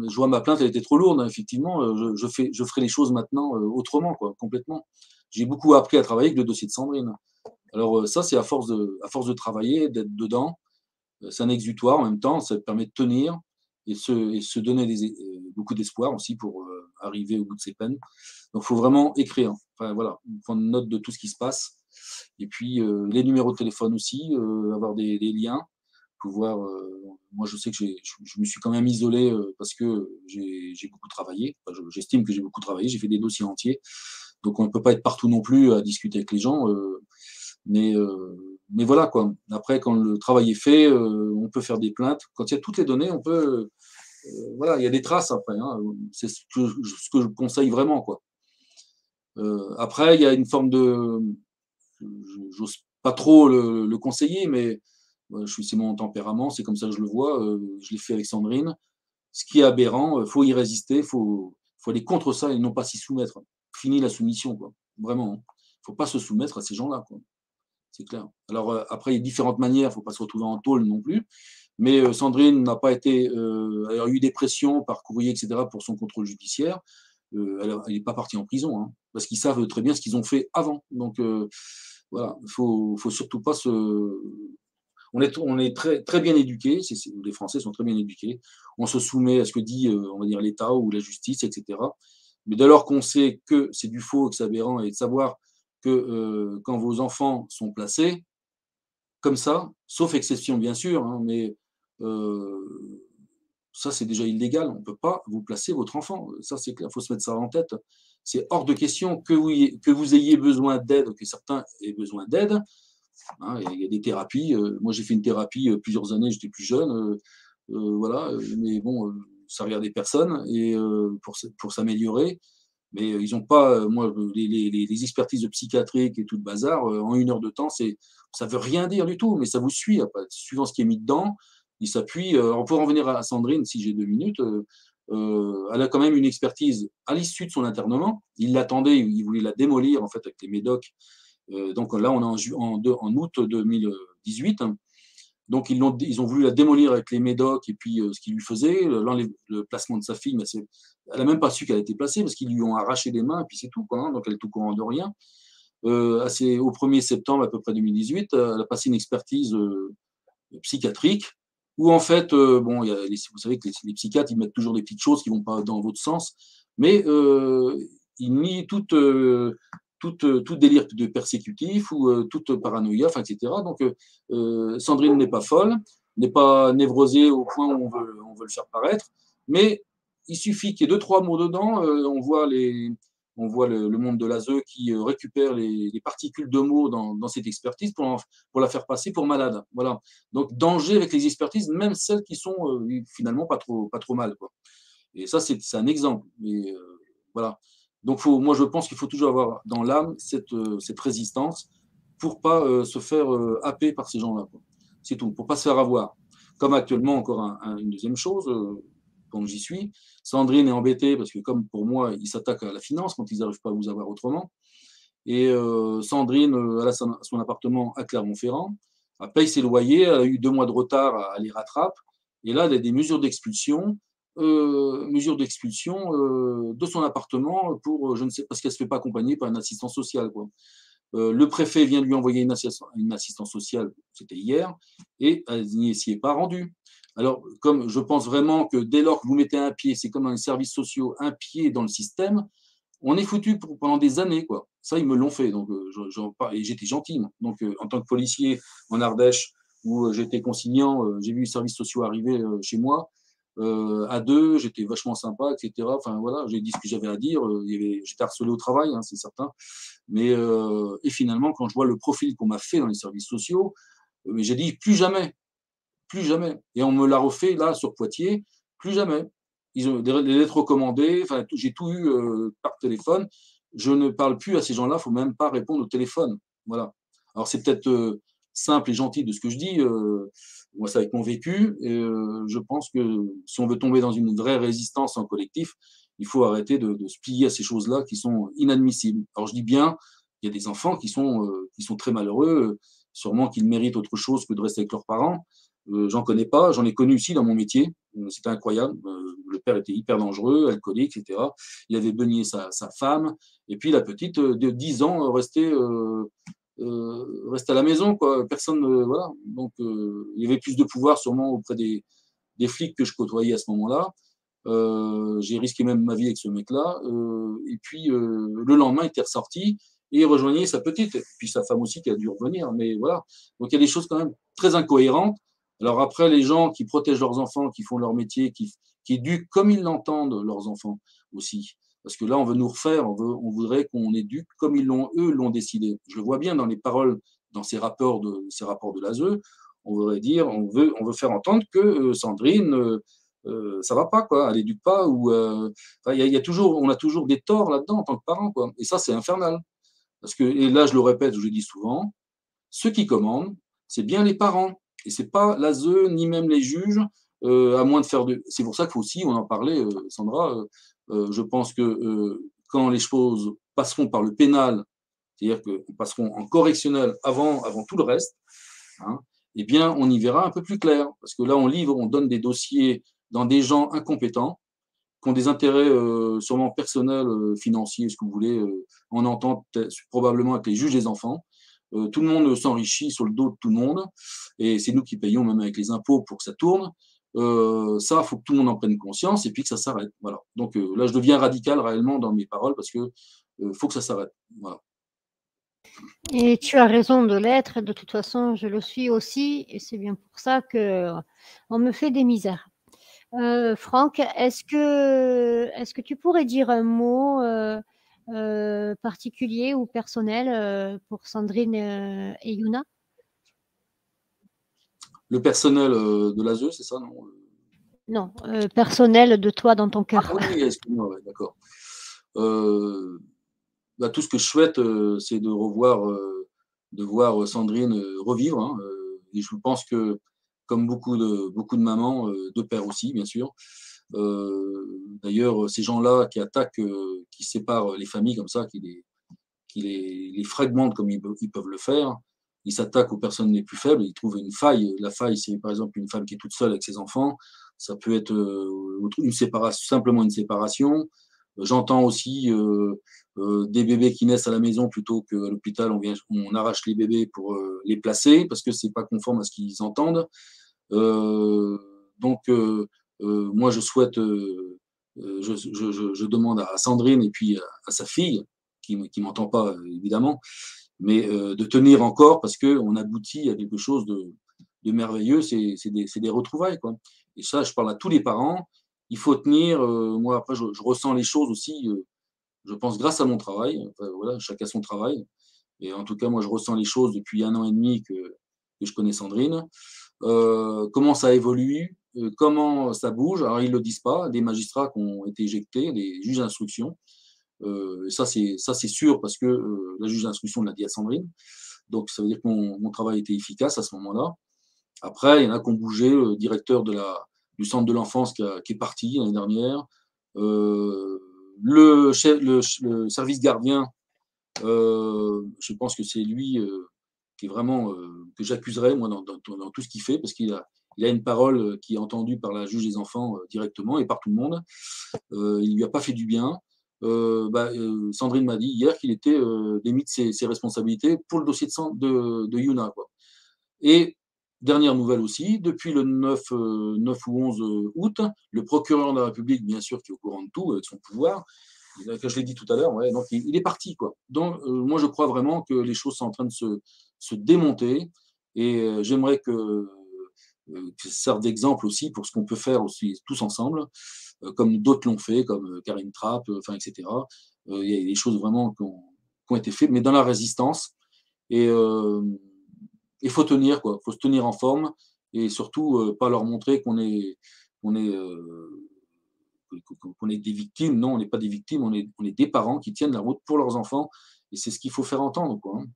je vois ma plainte, elle était trop lourde, hein, effectivement, je ferai les choses maintenant autrement, quoi, complètement. J'ai beaucoup appris à travailler avec le dossier de Sandrine. Alors ça, c'est à force de travailler, d'être dedans, c'est un exutoire en même temps, ça permet de tenir et se donner beaucoup d'espoir aussi pour arriver au bout de ses peines. Donc, il faut vraiment écrire. Enfin, voilà, prendre note de tout ce qui se passe. Et puis, les numéros de téléphone aussi, avoir des liens, pouvoir. Moi, je sais que je me suis quand même isolé parce que j'ai beaucoup travaillé. Enfin, j'estime que j'ai beaucoup travaillé. J'ai fait des dossiers entiers. Donc, on ne peut pas être partout non plus à discuter avec les gens. Mais voilà, quoi. Après, quand le travail est fait, on peut faire des plaintes. Quand il y a toutes les données, on peut. Voilà, il y a des traces après, hein. C'est ce que je conseille vraiment, quoi. Après, il y a une forme de. J'ose pas trop le conseiller, mais c'est mon tempérament, c'est comme ça que je le vois. Je l'ai fait avec Sandrine. Ce qui est aberrant, il faut y résister, faut aller contre ça et non pas s'y soumettre. Fini la soumission, quoi. Vraiment, hein. Faut pas se soumettre à ces gens-là, quoi. C'est clair. Alors après, il y a différentes manières, il ne faut pas se retrouver en tôle non plus. Mais Sandrine n'a pas été, elle a eu des pressions par courrier, etc., pour son contrôle judiciaire. Elle n'est pas partie en prison, hein, parce qu'ils savent très bien ce qu'ils ont fait avant. Donc voilà, il faut surtout pas se. On est très, très bien éduqués, les Français sont très bien éduqués. On se soumet à ce que dit, on va dire, l'État ou la justice, etc. Mais dès lors qu'on sait que c'est du faux, que c'est aberrant, et de savoir que quand vos enfants sont placés, comme ça, sauf exception bien sûr, hein, mais ça c'est déjà illégal, on ne peut pas vous placer votre enfant, ça c'est clair, il faut se mettre ça en tête. C'est hors de question que vous ayez besoin d'aide, que certains aient besoin d'aide. Hein, il y a des thérapies, moi j'ai fait une thérapie plusieurs années, j'étais plus jeune, voilà, mais bon, ça regardait personne, et pour s'améliorer. Mais ils n'ont pas, moi, les expertises psychiatriques et tout le bazar, en 1 heure de temps, ça ne veut rien dire du tout, mais ça vous suit après. Suivant ce qui est mis dedans, il s'appuie. Pour en revenir à Sandrine, si j'ai 2 minutes, elle a quand même une expertise à l'issue de son internement. Il l'attendait, il voulait la démolir en fait avec les médocs. Donc là, on est en août 2018. Donc, ils ont voulu la démolir avec les médocs et puis ce qu'ils lui faisaient, le placement de sa fille, mais elle n'a même pas su qu'elle a été placée parce qu'ils lui ont arraché les mains et puis c'est tout, quoi, hein, donc elle est au courant de rien. Au 1er septembre à peu près 2018, elle a passé une expertise psychiatrique où en fait, bon, vous savez que les psychiatres, ils mettent toujours des petites choses qui ne vont pas dans votre sens, mais ils nient tout délire de persécutif ou toute paranoïa, enfin, etc. Donc, Sandrine n'est pas folle, n'est pas névrosée au point où on veut le faire paraître, mais il suffit qu'il y ait 2-3 mots dedans, on voit le monde de l'ASE qui récupère les particules de mots dans cette expertise pour la faire passer pour malade. Voilà. Donc, danger avec les expertises, même celles qui sont finalement pas trop mal, quoi. Et ça, c'est un exemple. Mais, voilà. Donc, moi, je pense qu'il faut toujours avoir dans l'âme cette résistance pour ne pas se faire happer par ces gens-là, quoi. C'est tout, pour ne pas se faire avoir. Comme actuellement, encore une deuxième chose, quand j'y suis, Sandrine est embêtée parce que, comme pour moi, ils s'attaquent à la finance quand ils n'arrivent pas à vous avoir autrement. Et Sandrine, elle a son appartement à Clermont-Ferrand, elle paye ses loyers, elle a eu 2 mois de retard, elle les rattrape. Et là, elle a des mesures d'expulsion de son appartement pour, je ne sais, parce qu'elle ne se fait pas accompagner par une assistance sociale, quoi. Le préfet vient de lui envoyer une assistance sociale, c'était hier, et elle n'y s'y est pas rendue. Alors, comme je pense vraiment que dès lors que vous mettez un pied, c'est comme dans les services sociaux, un pied dans le système, on est foutu pendant des années, quoi. Ça, ils me l'ont fait, donc et j'étais gentil. Donc, en tant que policier en Ardèche, où j'étais consignant, j'ai vu les services sociaux arriver chez moi, à deux, j'étais vachement sympa, etc. Enfin, voilà, j'ai dit ce que j'avais à dire. J'étais harcelé au travail, hein, c'est certain. Mais, et finalement, quand je vois le profil qu'on m'a fait dans les services sociaux, j'ai dit plus jamais, plus jamais. Et on me l'a refait là sur Poitiers, plus jamais. Ils ont des lettres recommandées, enfin, j'ai tout eu par téléphone. Je ne parle plus à ces gens-là, il ne faut même pas répondre au téléphone. Voilà. Alors c'est peut-être simple et gentil de ce que je dis. Moi, c'est avec mon vécu. Et je pense que si on veut tomber dans une vraie résistance en collectif, il faut arrêter de se plier à ces choses-là qui sont inadmissibles. Alors je dis bien, il y a des enfants qui sont très malheureux, sûrement qu'ils méritent autre chose que de rester avec leurs parents. J'en connais pas, j'en ai connu aussi dans mon métier. C'était incroyable. Le père était hyper dangereux, alcoolique, etc. Il avait beugné sa femme. Et puis la petite, de 10 ans, restait à la maison, quoi. Personne, voilà. Donc, il y avait plus de pouvoir sûrement auprès des flics que je côtoyais à ce moment-là. J'ai risqué même ma vie avec ce mec-là. Et puis, le lendemain, il était ressorti et il rejoignait sa petite. Et puis sa femme aussi qui a dû revenir. Mais voilà. Donc, il y a des choses quand même très incohérentes. Alors après, les gens qui protègent leurs enfants, qui font leur métier, qui éduquent comme ils l'entendent leurs enfants aussi. Parce que là, on veut nous refaire, on voudrait qu'on éduque comme eux l'ont décidé. Je le vois bien dans les paroles, dans ces rapports de l'ASE. On voudrait dire, on veut faire entendre que Sandrine, ça va pas, quoi. Elle éduque pas, ou enfin, on a toujours des torts là-dedans en tant que parents, quoi. Et ça, c'est infernal. Parce que, et là, je le répète, je le dis souvent, ceux qui commandent, c'est bien les parents. Et c'est pas l'ASE, ni même les juges, à moins de faire de. C'est pour ça qu'il faut aussi, on en parlait, Sandra, je pense que quand les choses passeront par le pénal, c'est-à-dire qu'on passeront en correctionnel avant tout le reste, hein, eh bien, on y verra un peu plus clair. Parce que là, on donne des dossiers dans des gens incompétents, qui ont des intérêts sûrement personnels, financiers, ce que vous voulez, en entente probablement avec les juges des enfants. Tout le monde s'enrichit sur le dos de tout le monde, et c'est nous qui payons même avec les impôts pour que ça tourne. Ça, il faut que tout le monde en prenne conscience et puis que ça s'arrête. Voilà. Donc là, je deviens radical réellement dans mes paroles parce que faut que ça s'arrête. Voilà. Et tu as raison de l'être, de toute façon, je le suis aussi, et c'est bien pour ça qu'on me fait des misères. Franck, est-ce que tu pourrais dire un mot particulier ou personnel pour Sandrine et Yuna? Le personnel de l'ASE, c'est ça, non? Non, personnel de toi dans ton cœur. Ah oui, excuse-moi, ouais, d'accord. Bah, tout ce que je souhaite, c'est de voir Sandrine revivre, hein, et je pense que, comme beaucoup de mamans, de pères aussi, bien sûr. D'ailleurs, ces gens-là qui attaquent, qui séparent les familles comme ça, qui les fragmentent comme ils peuvent le faire, ils s'attaquent aux personnes les plus faibles, ils trouvent une faille. La faille, c'est par exemple une femme qui est toute seule avec ses enfants. Ça peut être simplement une séparation. J'entends aussi des bébés qui naissent à la maison plutôt qu'à l'hôpital, on arrache les bébés pour les placer parce que c'est pas conforme à ce qu'ils entendent. Donc, moi, je souhaite, je demande à Sandrine et puis à sa fille, qui m'entend pas évidemment, mais de tenir encore parce qu'on aboutit à quelque chose de merveilleux, c'est des retrouvailles, quoi. Et ça, je parle à tous les parents, il faut tenir. Moi, après, je ressens les choses aussi, je pense, grâce à mon travail. Enfin, voilà, chacun son travail. Et en tout cas, moi, je ressens les choses depuis 1 an et demi que je connais Sandrine. Comment ça évolue, comment ça bouge. Alors, ils ne le disent pas, des magistrats qui ont été éjectés, des juges d'instruction. Ça, c'est sûr parce que la juge d'instruction l'a dit à Sandrine. Donc, ça veut dire que mon travail était efficace à ce moment-là. Après, il y en a qui ont bougé, le directeur du centre de l'enfance qui est parti l'année dernière. Le service gardien, je pense que c'est lui qui est vraiment que j'accuserais moi dans tout ce qu'il fait parce il a une parole qui est entendue par la juge des enfants directement et par tout le monde. Il lui a pas fait du bien. Sandrine m'a dit hier qu'il était démis de ses responsabilités pour le dossier de Yuna, quoi. Et dernière nouvelle aussi, depuis le 9 ou 11 août, le procureur de la République, bien sûr, qui est au courant de tout avec son pouvoir, que je l'ai dit tout à l'heure, ouais, donc il est parti, quoi. Donc, moi, je crois vraiment que les choses sont en train de se démonter et j'aimerais que ça serve d'exemple aussi pour ce qu'on peut faire aussi tous ensemble, comme d'autres l'ont fait, comme Karine Trapp, enfin, etc. Il y a des choses vraiment qui ont été faites, mais dans la résistance. Et il faut tenir, quoi. Il faut se tenir en forme et surtout pas leur montrer qu'on est, qu'on est des victimes. Non, on n'est pas des victimes, on est des parents qui tiennent la route pour leurs enfants et c'est ce qu'il faut faire entendre, quoi, hein.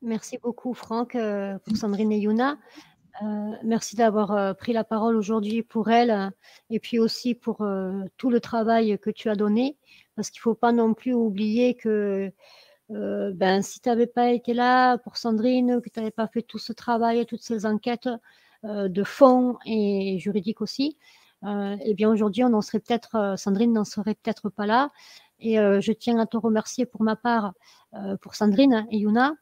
Merci beaucoup Franck, pour Sandrine et Yuna. Merci d'avoir pris la parole aujourd'hui pour elles et puis aussi pour tout le travail que tu as donné, parce qu'il ne faut pas non plus oublier que si tu n'avais pas été là pour Sandrine, que tu n'avais pas fait tout ce travail, toutes ces enquêtes de fond et juridiques aussi, eh bien aujourd'hui, Sandrine n'en serait peut-être pas là. Et je tiens à te remercier pour ma part, pour Sandrine et Yuna,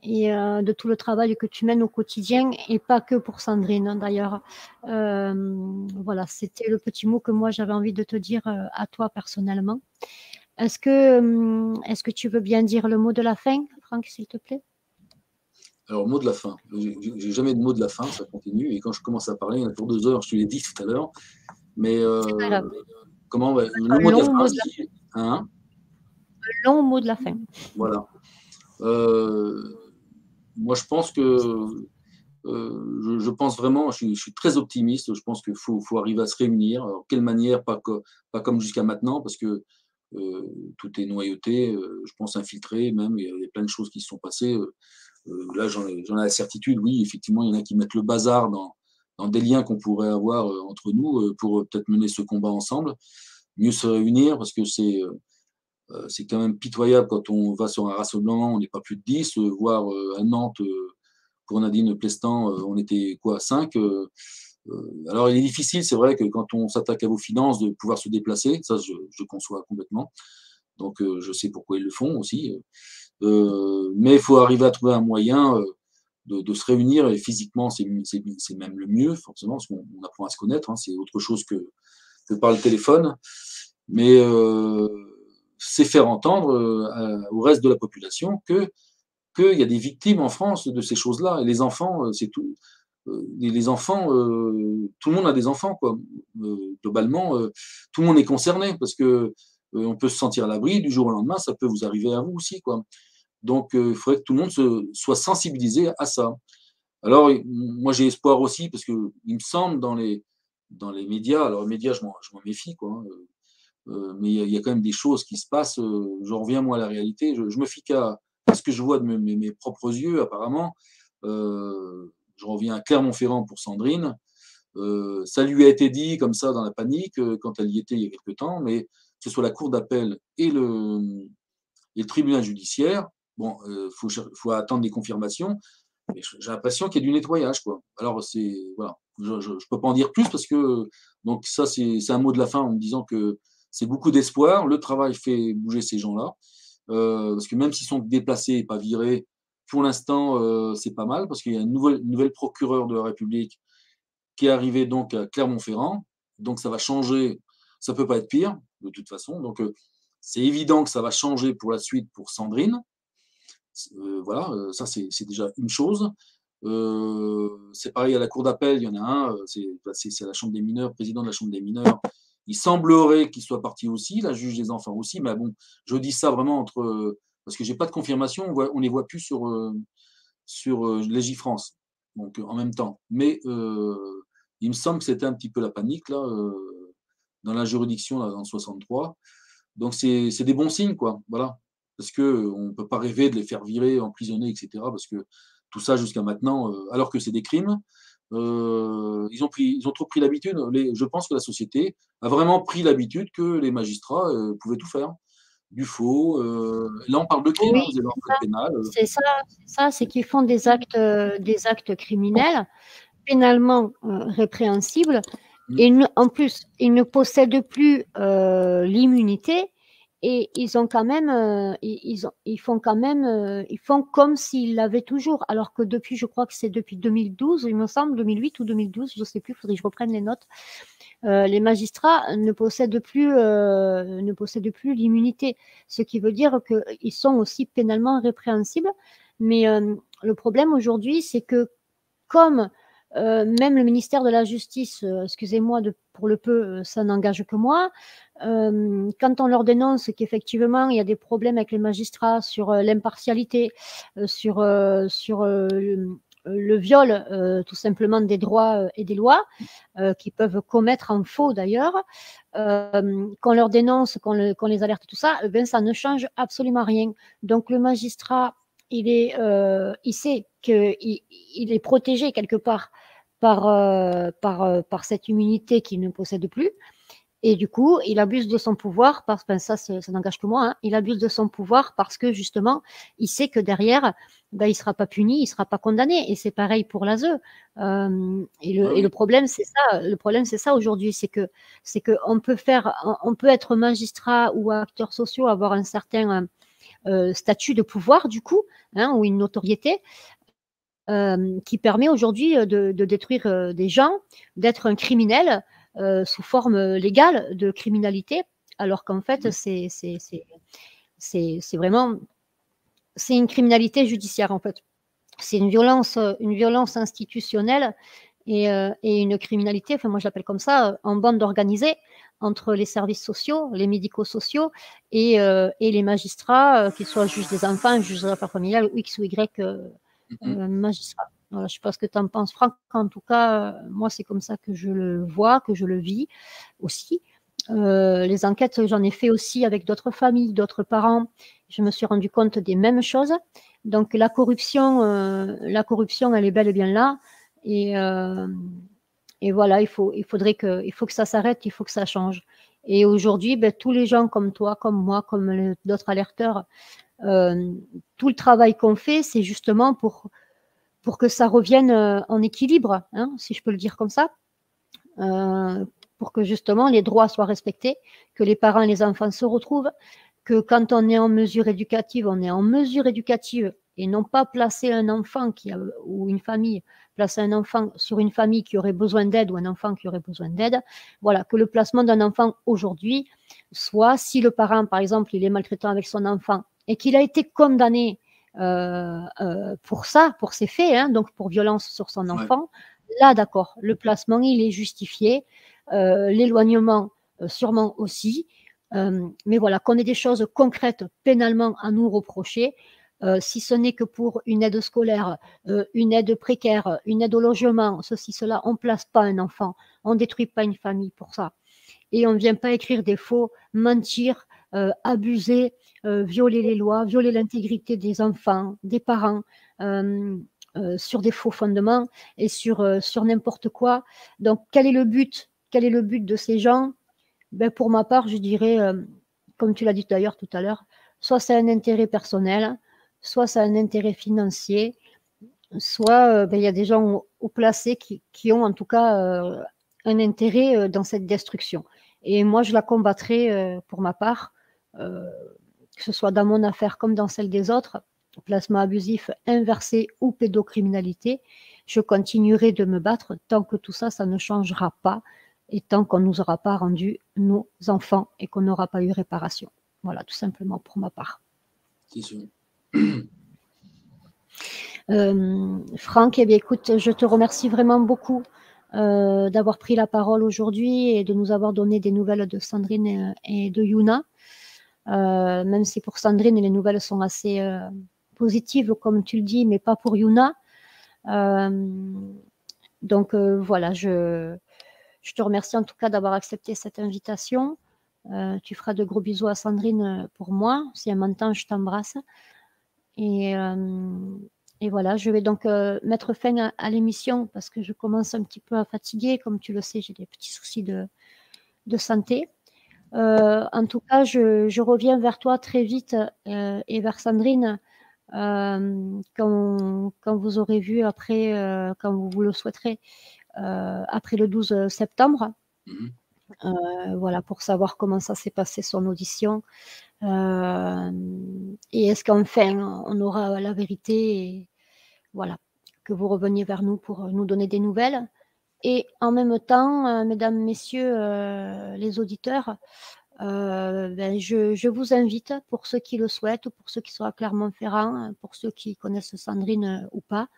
et de tout le travail que tu mènes au quotidien, et pas que pour Sandrine, hein, d'ailleurs. Voilà, c'était le petit mot que moi j'avais envie de te dire à toi personnellement. Est-ce que tu veux bien dire le mot de la fin, Franck, s'il te plaît? Alors, mot de la fin. J'ai jamais de mot de la fin, ça continue. Et quand je commence à parler, il y en a pour 2 heures, je te l'ai dit tout à l'heure. Mais C'est pas grave. le Un mot de la long fin, mot de la, hein, un long mot de la fin. voilà. Euh, Moi, je pense je pense vraiment, je suis très optimiste. Je pense qu'il faut arriver à se réunir. Alors, quelle manière, pas comme jusqu'à maintenant, parce que tout est noyauté, je pense infiltré même. Il y a plein de choses qui se sont passées. Là, j'en ai la certitude, oui, effectivement, il y en a qui mettent le bazar dans des liens qu'on pourrait avoir entre nous pour peut-être mener ce combat ensemble, mieux se réunir, parce que c'est quand même pitoyable quand on va sur un rassemblement, on n'est pas plus de 10, voire à Nantes, pour Nadine Plestan, on était quoi, 5. Alors, il est difficile, c'est vrai, que quand on s'attaque à vos finances, de pouvoir se déplacer, ça, je conçois complètement. Donc, je sais pourquoi ils le font aussi. Mais il faut arriver à trouver un moyen de se réunir, et physiquement, c'est même le mieux, forcément, parce qu'on apprend à se connaître, hein, c'est autre chose que par le téléphone. Mais c'est faire entendre au reste de la population qu'il y a des victimes en France de ces choses-là. Et les enfants, c'est tout. Les enfants, tout le monde a des enfants, quoi. Globalement, tout le monde est concerné parce que on peut se sentir à l'abri du jour au lendemain, ça peut vous arriver à vous aussi, quoi. Donc, il faudrait que tout le monde soit sensibilisé à ça. Alors, moi, j'ai espoir aussi parce que il me semble dans les médias, alors les médias, je m'en méfie, quoi, hein, mais il y a quand même des choses qui se passent. J'en reviens, moi, à la réalité. Je me fie qu'à ce que je vois de mes propres yeux, apparemment. Je reviens à Clermont-Ferrand pour Sandrine. Ça lui a été dit comme ça dans la panique quand elle y était il y a quelque temps, mais que ce soit la cour d'appel et le tribunal judiciaire, bon, faut attendre des confirmations. Mais j'ai l'impression qu'il y a du nettoyage, quoi. Alors, voilà. Je ne peux pas en dire plus parce que, donc, ça, c'est un mot de la fin en me disant que c'est beaucoup d'espoir. Le travail fait bouger ces gens-là. Parce que même s'ils sont déplacés et pas virés, pour l'instant, c'est pas mal parce qu'il y a une nouvelle procureure de la République qui est arrivée donc à Clermont-Ferrand. Donc, ça va changer. Ça peut pas être pire, de toute façon. Donc, c'est évident que ça va changer pour la suite pour Sandrine. Voilà, ça c'est déjà une chose. C'est pareil à la cour d'appel, il y en a un, c'est la chambre des mineurs, président de la chambre des mineurs. Il semblerait qu'il soit parti aussi, la juge des enfants aussi, mais bon, je dis ça vraiment parce que j'ai pas de confirmation, on les voit plus sur Légifrance, donc en même temps. Mais il me semble que c'était un petit peu la panique là, dans la juridiction là, dans 63. Donc c'est des bons signes, quoi. Voilà. Parce qu'on ne peut pas rêver de les faire virer, emprisonner, etc. Parce que tout ça jusqu'à maintenant, alors que c'est des crimes. Ils ont trop pris l'habitude. Je pense que la société a vraiment pris l'habitude que les magistrats pouvaient tout faire. Du faux. Là, on parle de crime, Oui, hein, vous avez en code pénal. c'est qu'ils font des actes criminels pénalement répréhensibles. Et en plus, ils ne possèdent plus l'immunité et ils ont quand même, ils font quand même, ils font comme s'ils l'avaient toujours. Alors que depuis, je crois que c'est depuis 2012, il me semble, 2008 ou 2012, je ne sais plus, il faudrait que je reprenne les notes. Les magistrats ne possèdent plus l'immunité, ce qui veut dire qu'ils sont aussi pénalement répréhensibles. Mais le problème aujourd'hui, c'est que comme même le ministère de la Justice, excusez-moi pour le peu, ça n'engage que moi, quand on leur dénonce qu'effectivement il y a des problèmes avec les magistrats sur l'impartialité, sur le viol tout simplement des droits et des lois, qui peuvent commettre en faux d'ailleurs, qu'on leur dénonce, qu'on les alerte, tout ça, ben, ça ne change absolument rien. Donc le magistrat, il sait qu'il est protégé quelque part par cette immunité qu'il ne possède plus. Et du coup, il abuse de son pouvoir, ça n'engage que moi, hein, il abuse de son pouvoir parce que justement, il sait que derrière, ben, il ne sera pas puni, il ne sera pas condamné. Et c'est pareil pour l'ASE. Le problème, c'est ça. Le problème, c'est ça aujourd'hui, c'est que on peut être magistrat ou acteur social, avoir un certain statut de pouvoir du coup, hein, ou une notoriété. Qui permet aujourd'hui de détruire des gens, d'être un criminel sous forme légale de criminalité, alors qu'en fait, c'est vraiment, c'est une criminalité judiciaire en fait. C'est une violence institutionnelle et une criminalité, enfin moi je l'appelle comme ça, en bande organisée entre les services sociaux, les médico-sociaux et les magistrats, qu'ils soient juges des enfants, juges des affaires familiales, ou X ou Y magistrat. Voilà, je ne sais pas ce que tu en penses, Franck. En tout cas, moi, c'est comme ça que je le vois, que je le vis aussi. Les enquêtes, j'en ai fait aussi avec d'autres familles, d'autres parents. Je me suis rendu compte des mêmes choses. Donc, la corruption, elle est bel et bien là. Et voilà, il faut que ça s'arrête, il faut que ça change. Et aujourd'hui, ben, tous les gens comme toi, comme moi, comme d'autres alerteurs, tout le travail qu'on fait, c'est justement pour que ça revienne en équilibre, hein, si je peux le dire comme ça, pour que justement les droits soient respectés, que les parents et les enfants se retrouvent, que quand on est en mesure éducative, on est en mesure éducative et non pas placer un enfant ou une famille, placer un enfant sur une famille qui aurait besoin d'aide ou un enfant qui aurait besoin d'aide. Voilà, que le placement d'un enfant aujourd'hui soit, si le parent, par exemple, il est maltraitant avec son enfant et qu'il a été condamné pour ça, pour ces faits, hein, donc pour violence sur son enfant, là, d'accord, le placement, il est justifié, l'éloignement, sûrement aussi, mais voilà, qu'on ait des choses concrètes pénalement à nous reprocher, si ce n'est que pour une aide scolaire, une aide précaire, une aide au logement, ceci, cela, on ne place pas un enfant, on ne détruit pas une famille pour ça. Et on ne vient pas écrire des faux, mentir, abuser, violer les lois, violer l'intégrité des enfants, des parents, sur des faux fondements et sur n'importe quoi. Donc, quel est le but? Quel est le but de ces gens? Ben, pour ma part, je dirais, comme tu l'as dit d'ailleurs tout à l'heure, soit c'est un intérêt personnel, soit c'est un intérêt financier, soit ben, il y a des gens haut placés qui ont en tout cas un intérêt dans cette destruction. Et moi, je la combattrai pour ma part, que ce soit dans mon affaire comme dans celle des autres, placement abusif, inversé ou pédocriminalité. Je continuerai de me battre tant que tout ça, ça ne changera pas et tant qu'on ne nous aura pas rendu nos enfants et qu'on n'aura pas eu réparation. Voilà, tout simplement pour ma part. C'est sûr. Franck, eh bien, écoute, je te remercie vraiment beaucoup d'avoir pris la parole aujourd'hui et de nous avoir donné des nouvelles de Sandrine et de Yuna. Même si pour Sandrine, les nouvelles sont assez positives, comme tu le dis, mais pas pour Yuna. Donc voilà, je te remercie en tout cas d'avoir accepté cette invitation. Tu feras de gros bisous à Sandrine pour moi. Si elle m'entend, je t'embrasse. Et Et voilà, je vais donc mettre fin à l'émission parce que je commence un petit peu à fatiguer. Comme tu le sais, j'ai des petits soucis de santé. En tout cas, je reviens vers toi très vite et vers Sandrine quand vous aurez vu après, quand vous le souhaiterez, après le 12 septembre. Voilà, pour savoir comment ça s'est passé son audition. Et est-ce qu'enfin on aura la vérité et voilà, que vous reveniez vers nous pour nous donner des nouvelles. Et en même temps, mesdames, messieurs, les auditeurs, ben, je vous invite, pour ceux qui le souhaitent, ou pour ceux qui sont à Clermont-Ferrand, pour ceux qui connaissent Sandrine ou pas,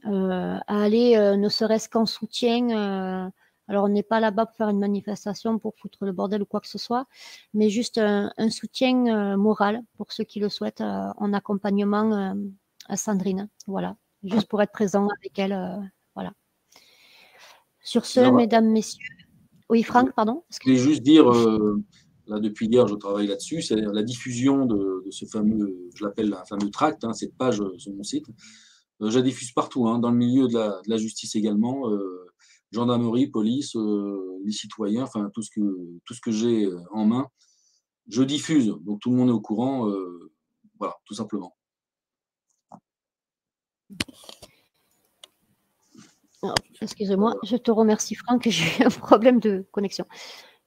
à aller, ne serait-ce qu'en soutien. Alors, on n'est pas là-bas pour faire une manifestation, pour foutre le bordel ou quoi que ce soit, mais juste un soutien moral pour ceux qui le souhaitent en accompagnement à Sandrine. Voilà, juste pour être présent avec elle. Voilà. Sur ce, Alors, mesdames, messieurs. Oui, Franck, pardon. je voulais juste dire, là, depuis hier, je travaille là-dessus, c'est la diffusion de ce fameux, je l'appelle un fameux tract, cette page sur mon site. Je la diffuse partout, dans le milieu de la justice également, gendarmerie, police, les citoyens, enfin tout ce que j'ai en main, je diffuse, donc tout le monde est au courant, voilà, tout simplement. Excusez-moi, je te remercie, Franck, j'ai eu un problème de connexion.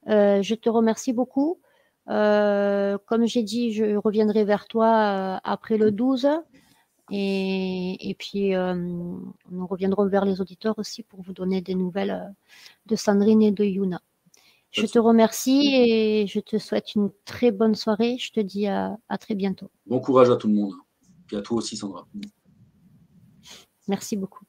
Je te remercie beaucoup. Comme j'ai dit, je reviendrai vers toi après le 12. Et puis, nous reviendrons vers les auditeurs aussi pour vous donner des nouvelles de Sandrine et de Yuna. Je te remercie et je te souhaite une très bonne soirée. Je te dis à très bientôt. Bon courage à tout le monde. Et à toi aussi, Sandra. Merci beaucoup.